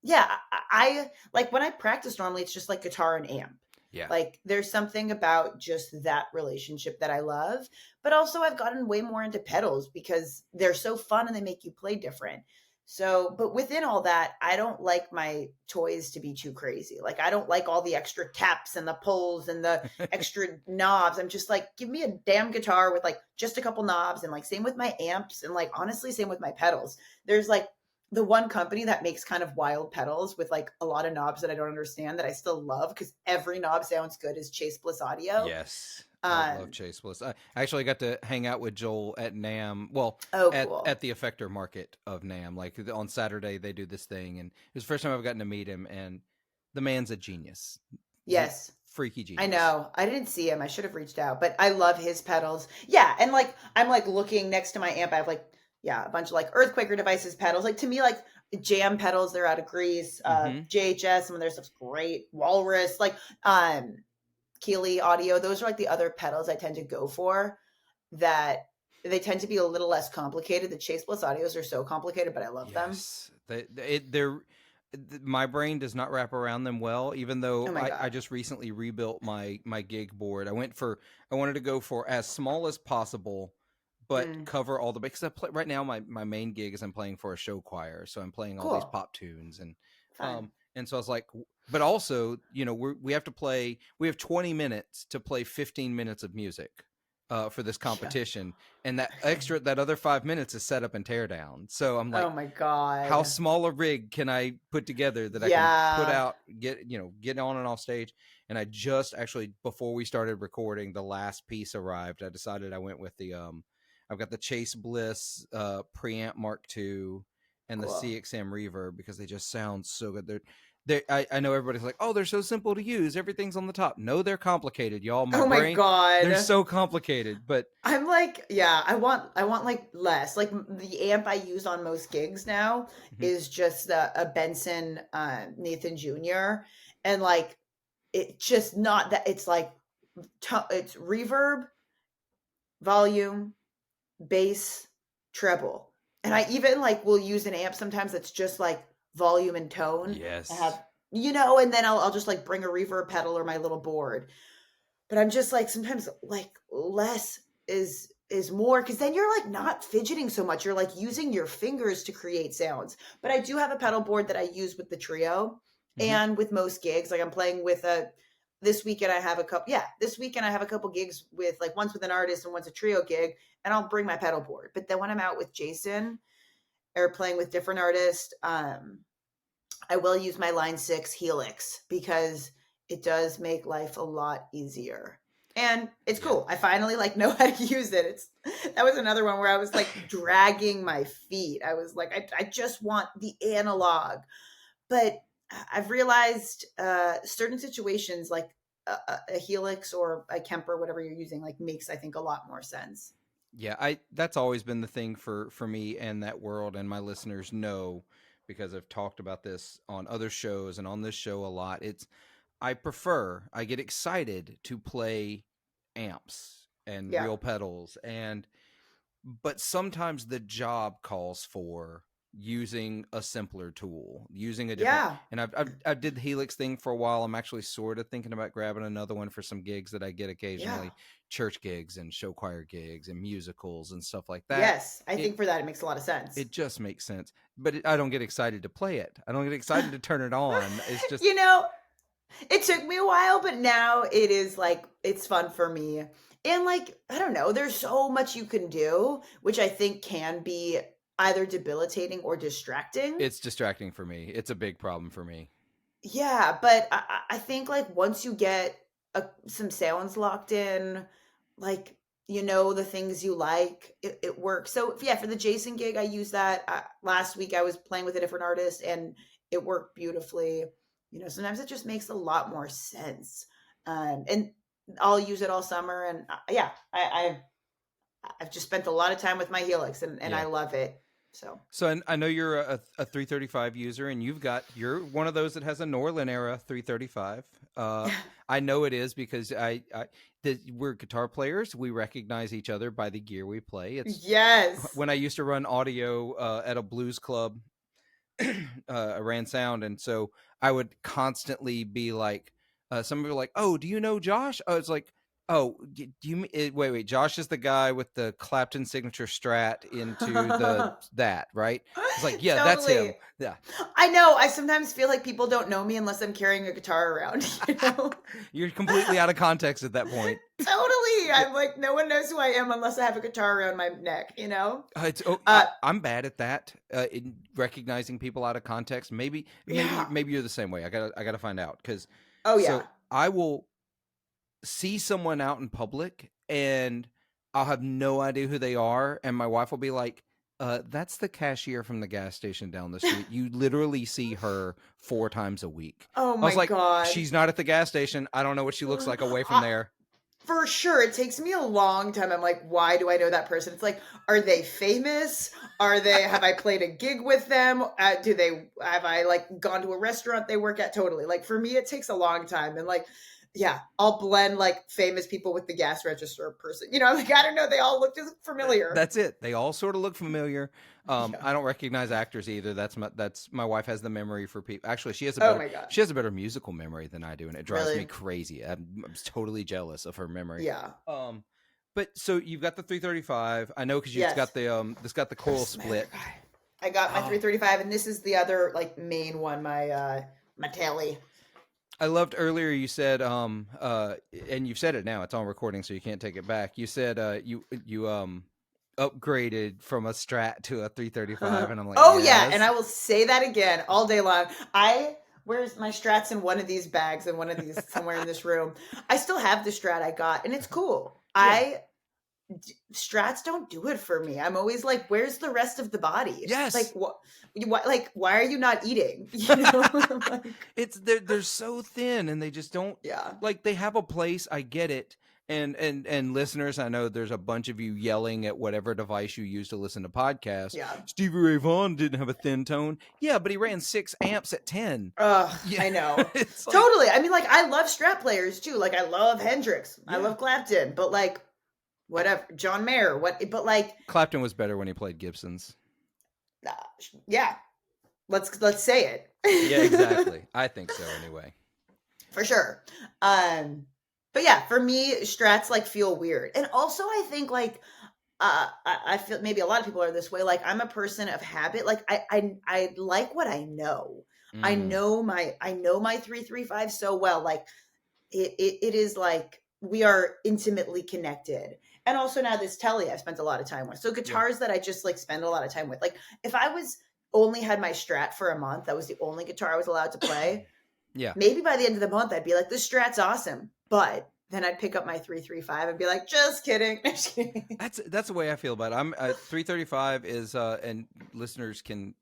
Yeah, I like when I practice normally it's just like guitar and amp. Yeah. Like there's something about just that relationship that I love. But also I've gotten way more into pedals because they're so fun and they make you play different. So, but within all that, I don't like my toys to be too crazy. Like I don't like all the extra taps and the pulls and the extra knobs. I'm just like, give me a damn guitar with like just a couple knobs, and like same with my amps, and like honestly same with my pedals. There's like the one company that makes kind of wild pedals with like a lot of knobs that I don't understand that I still love because every knob sounds good, is Chase Bliss Audio. Yes. I love Um, Chase Bliss. I actually got to hang out with Joel at NAM. Well, oh, at cool. the Effector Market of NAM. Like on Saturday, they do this thing, and it was the first time I've gotten to meet him. And the man's a genius. He's a Yes. freaky I genius. know. I didn't see him. I should have reached out, but I love his pedals. Yeah, and like I'm like looking next to my amp. I have like a bunch of like Earthquaker Devices pedals. Like to me, like Jam pedals, they're out of Greece. Mm-hmm. JHS, some of their stuff's great. Walrus, like Keeley Audio. Those are like the other pedals I tend to go for. That they tend to be a little less complicated. The Chase Bliss Audios are so complicated, but I love them. Yes, my brain does not wrap around them well. Even though Oh my I god. just recently rebuilt my gig board. I wanted to go for as small as possible, but Mm, cover all the because right now my main gig is I'm playing for a show choir, so I'm playing all these cool. pop tunes, Fun. and so I was like, but also we have to play. We have 20 minutes to play 15 minutes of music. For this Yeah. competition, and that other 5 minutes is set up and tear down. So I'm like, Oh my how god. small a rig can I put together that I can put Yeah. out, get on and off stage? And I just actually, before we started recording, the last piece arrived. I decided I went with I've got the Chase Bliss preamp Mark II and the Cool. CXM reverb, because they just sound so good. I know everybody's like, oh, they're so simple to use. Everything's on the top. No, they're complicated, y'all. My Oh my brain, they're god. so complicated, but I'm like, yeah, I want like less. Like the amp I use on most gigs now mhm, is just a Benson Nathan Jr. And like it just not that it's like it's reverb, volume, bass, treble. And I even like will use an amp sometimes that's just like volume and tone. I Yes. have, and then I'll just like bring a reverb pedal or my little board. But I'm just like sometimes like less is more because then you're like not fidgeting so much. You're like using your fingers to create sounds. But I do have a pedal board that I use with the trio Hmm. and with most gigs. Like I'm playing with a this weekend I have a couple this weekend I have a couple gigs with like once with an artist and once a trio gig, and I'll bring my pedal board. But then when I'm out with Jason or playing with different artists, I will use my Line 6 Helix because it does make life a lot easier. And it's Yeah. cool. I finally like know how to use it. It's that was another one where I was like dragging my feet. I was like, I just want the analog. But I've realized certain situations like a Helix or a Kemper, whatever you're using, like makes I think a lot more sense. Yeah, I that's always been the thing for me and that world, and my listeners know because I've talked about this on other shows and on this show a lot. I get excited to play amps and Yeah. real pedals, and but sometimes the job calls for using a simpler tool, using a different. Yeah. And I did the Helix thing for a while. I'm actually sort of thinking about grabbing another one for some gigs that I get Yeah. occasionally, church gigs and show choir gigs and musicals and stuff like that. Yes. I It think for that it makes a lot of sense. it just makes sense, but I don't get excited to play it. I don't get excited to turn it on. It's just you know, It took me a while, but now it is like it's fun for me. And like, I don't know, there's so much you can do, which I think can be either debilitating or distracting. it's distracting for me. It's a big problem for me. Yeah, but I think like once you get some sounds locked in, like you know the things you like, it works. So yeah, for the Jason gig, I used that. Last week I was playing with a different artist, and it worked beautifully. Sometimes it just makes a lot more sense. And I'll use it all summer, and yeah, I've just spent a lot of time with my Helix, and I Yeah. love it. So So I know you're a 335 user, and you're one of those that has a Norlin era 335. I know it is because we're guitar players. We recognize each other by the gear we play. It's yes, when I used to run audio at a blues club. I ran sound, and so I would constantly be like, some people were like, "Oh, do you know Josh?" Oh, it's like, "Oh, do you wait? Josh is the guy with the Clapton signature Strat into the that right?" It's like, yeah, that's him. totally. Yeah, I know. I sometimes feel like people don't know me unless I'm carrying a guitar around, you know? you're completely out of context at that point. Totally. I'm like, no one knows who I am unless I have a guitar around my neck, you know? Uh, I'm bad at that in recognizing people out of context. yeah. Maybe you're the same way. I gotta find out because Oh, yeah. so I will see someone out in public and I'll have no idea who they are, and my wife will be like, that's the cashier from the gas station down the street. You literally see her 4 times a week. Oh, I was my like, God. she's not at the gas station. I don't know what she looks like away from Uh, there. for sure. It takes me a long time. I'm like, why do I know that person? It's like, are they famous? Have I played a gig with them? Have I like gone to a restaurant they work at? Totally. Like for me, it takes a long time. And like, yeah, I'll blend like famous people with the gas register person. Like, I don't know. They all look just familiar. That's it. They all sort of look familiar. Yeah. I don't recognize actors either. That's my wife has the memory for people. Actually, Oh my God. she has a better musical memory than I do, and it drives me Really? crazy. I'm totally jealous of her memory. Yeah. But so you've got the 335. I know because you've Yes. got this got the coil This is my other split. guy. I got my Oh, 335, and this is the other like main one, my telly. I loved earlier you said and you've said it now. It's on recording, so you can't take it back. You said you upgraded from a Strat to a 335, and I'm like, Oh yeah, and yes. I will say that again all day long. Where's my Strats in one of these bags and one of these somewhere in this room. I still have the Strat I got, and it's cool. Yeah. Strats don't do it for me. I'm always like, where's the rest of the body? Like Yes. what? Like why are you not eating? Like, It's they're so thin, and they just don't yeah. like they have a place. I get it. And listeners, I know there's a bunch of you yelling at whatever device you use to listen to podcasts. Yeah. Stevie Ray Vaughan didn't have a thin tone. Yeah, but he ran 6 amps at 10. Ugh, Yeah. I know. It's like, Totally. I mean, like, I love Strat players too. Like, I love Hendrix. I yeah. love Clapton. But, like, whatever, John Mayer, what, but like, Clapton was better when he played Gibsons. uh, yeah, let's say Yeah, it. exactly. I think so anyway. For sure. Um, but yeah, for me, strats like feel weird, and also I think like I feel maybe a lot of people are this way. Like I'm a person of habit. Like I like what I know. Mm, I know my 335 so well. Like it is like we are intimately connected. And also now this telly I've spent a lot of time with. So yeah. guitars that I just like spend a lot of time with. Like if I was only had my Strat for a month, that was the only guitar I was allowed to play. Yeah. Maybe by the end of the month I'd be like, this Strat's awesome. But then I'd pick up my 335 and be like, just kidding. Just kidding. That's the way I feel about it. I'm 335 is and listeners can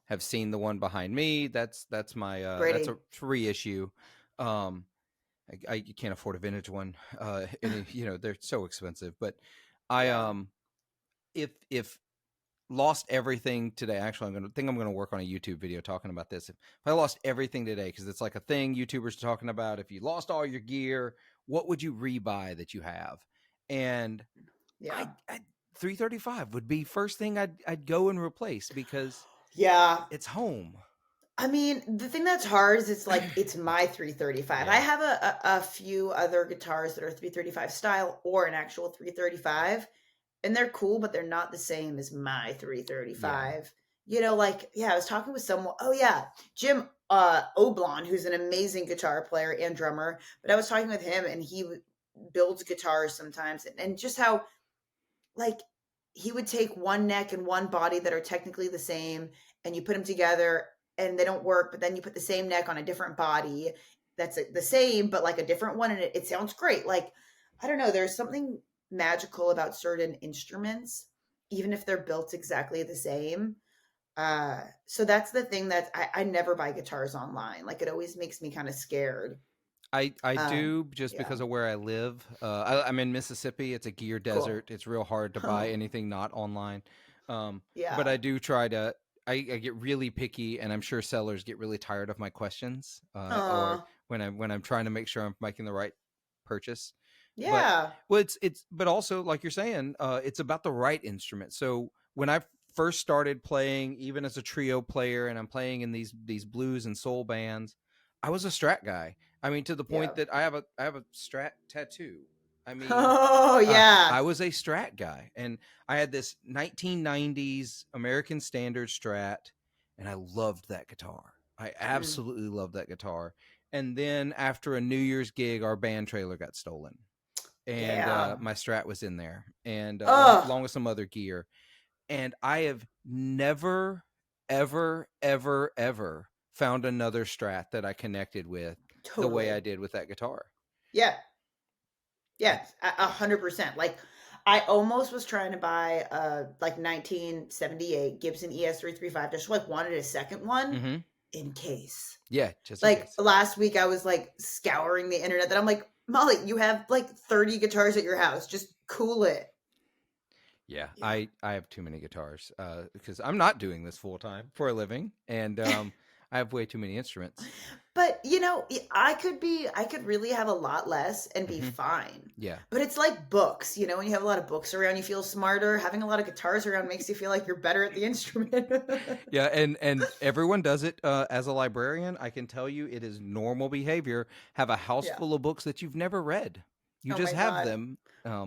have seen the one behind me. That's my that's a Brady. free issue. Um I can't afford a vintage one. And they're so expensive, but I Yeah. if lost everything today. Actually, I'm gonna work on a YouTube video talking about this. If I lost everything today, because it's like a thing YouTubers are talking about. If you lost all your gear, what would you rebuy that you have? And Yeah. I 335 would be first thing I'd go and replace because Yeah. it's home. I mean, the thing that's hard is it's like it's my 335. I Yeah, have a few other guitars that are 335 style or an actual 335, and they're cool, but they're not the same as my yeah. 335. Like yeah, I was talking with someone. Oh yeah, Jim Oblon, who's an amazing guitar player and drummer. But I was talking with him, and he builds guitars sometimes, and just how like he would take one neck and one body that are technically the same, and you put them together and they don't work, but then you put the same neck on a different body that's the same but like a different one, and it sounds great. Like I don't know, there's something magical about certain instruments even if they're built exactly the same. So that's the thing that I never buy guitars online. Like it always makes me kind of scared. I um do just yeah. because of where I live. I'm in Mississippi. It's a gear Cool. desert. It's real hard to buy Oh anything not online. But yeah. I do try to. I get really picky, and I'm sure sellers get really tired of my questions, or uh when I'm trying to make sure I'm making the right purchase. But yeah. well, it's but also like you're saying, it's about the right instrument. So when I first started playing, even as a trio player, and I'm playing in these blues and soul bands, I was a Strat guy. I mean, to the Yeah. point that I have a Strat tattoo. I mean, Oh yeah. I was a Strat guy, and I had this 1990s American Standard Strat, and I loved that guitar. I Mm, absolutely loved that guitar. And then after a New Year's gig, our band trailer got stolen, and yeah. my Strat was in there, and Oh, along with some other gear. And I have never, ever, ever, ever found another Strat that I connected with the way I totally. did with that guitar. Yeah. I, Yes. 100%. Like I almost was trying to buy like 1978 Gibson ES 335. Just like wanted a second one mm-hmm. in case. Yeah, just in Like case. last week I was like scouring the internet that I'm like, Molly, you have like 30 guitars at your house. Just cool it. Yeah, Yeah. I have too many guitars because I'm not doing this full time for a living, and I have way too many instruments. But I could really have a lot less and be Hmm. fine. Yeah, But it's like books, when you have a lot of books around, you feel smarter. Having a lot of guitars around makes you feel like you're better at the instrument. yeah, and everyone does it. As a librarian, I can tell you it is normal behavior. Have a house Yeah. full of books that you've never read. You Oh just my have god. them.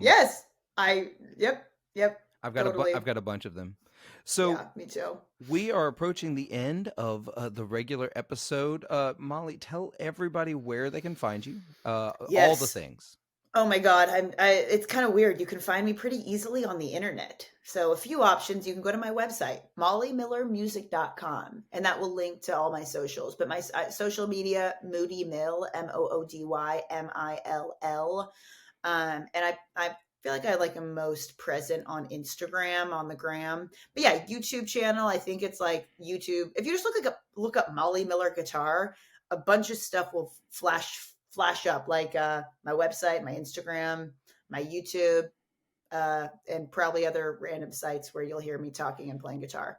Yes. Yep, yep, I've totally. got a bunch of them. So Yeah, me too. we are approaching the end of the regular episode. Molly, tell everybody where they can find you. All the Yes. things. Oh my God, it's kind of weird. You can find me pretty easily on the internet. So a few options. You can go to my website, mollymillermusic.com, and that will link to all my socials. But my social media, Moody Mill, MOODYMILL. And I feel like I like am most present on Instagram, on the gram. But yeah, YouTube channel. I think it's like YouTube. If you just look up Molly Miller guitar, a bunch of stuff will flash up, like my website, my Instagram, my YouTube, and probably other random sites where you'll hear me talking and playing guitar.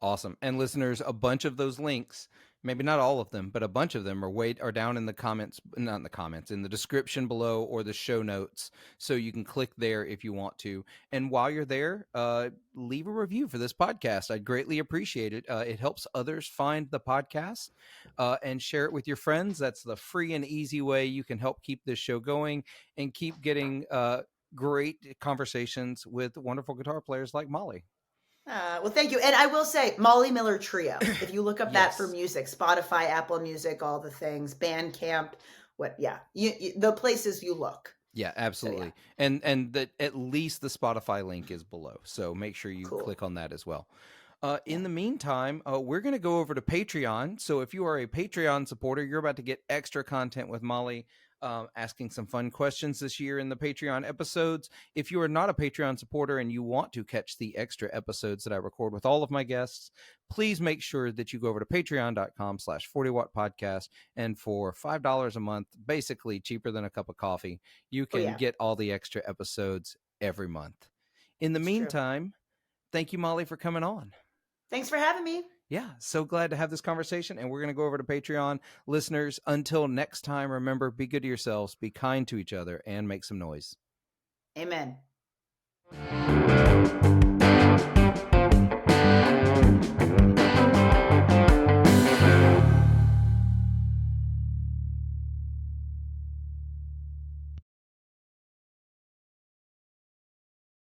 Awesome. And listeners, a bunch of those links Maybe not all of them, but a bunch of them are down in the comments, not in the comments, in the description below or the show notes. So you can click there if you want to. And while you're there, leave a review for this podcast. I'd greatly appreciate it. It helps others find the podcast, and share it with your friends. That's the free and easy way you can help keep this show going and keep getting great conversations with wonderful guitar players like Molly. Well, thank you. And I will say, Molly Miller Trio. If you look up that for Yes. music, Spotify, Apple Music, all the things, Bandcamp, the places you look. Yeah, So yeah, absolutely. And that at least the Spotify link is below. So make sure you cool. click on that as well. Yeah. In the meantime, we're going to go over to Patreon. So if you are a Patreon supporter, you're about to get extra content with Molly, asking some fun questions this year in the Patreon episodes. If you are not a Patreon supporter and you want to catch the extra episodes that I record with all of my guests, please make sure that you go over to patreon.com/40watt podcast. And for $5 a month, basically cheaper than a cup of coffee, you Oh can yeah, get all the extra episodes every month. In the it's true. meantime, thank you, Molly, for coming on. Thanks for having me. Yeah, so glad to have this conversation. And we're going to go over to Patreon. Listeners, until next time, remember, be good to yourselves, be kind to each other, and make some noise. Amen.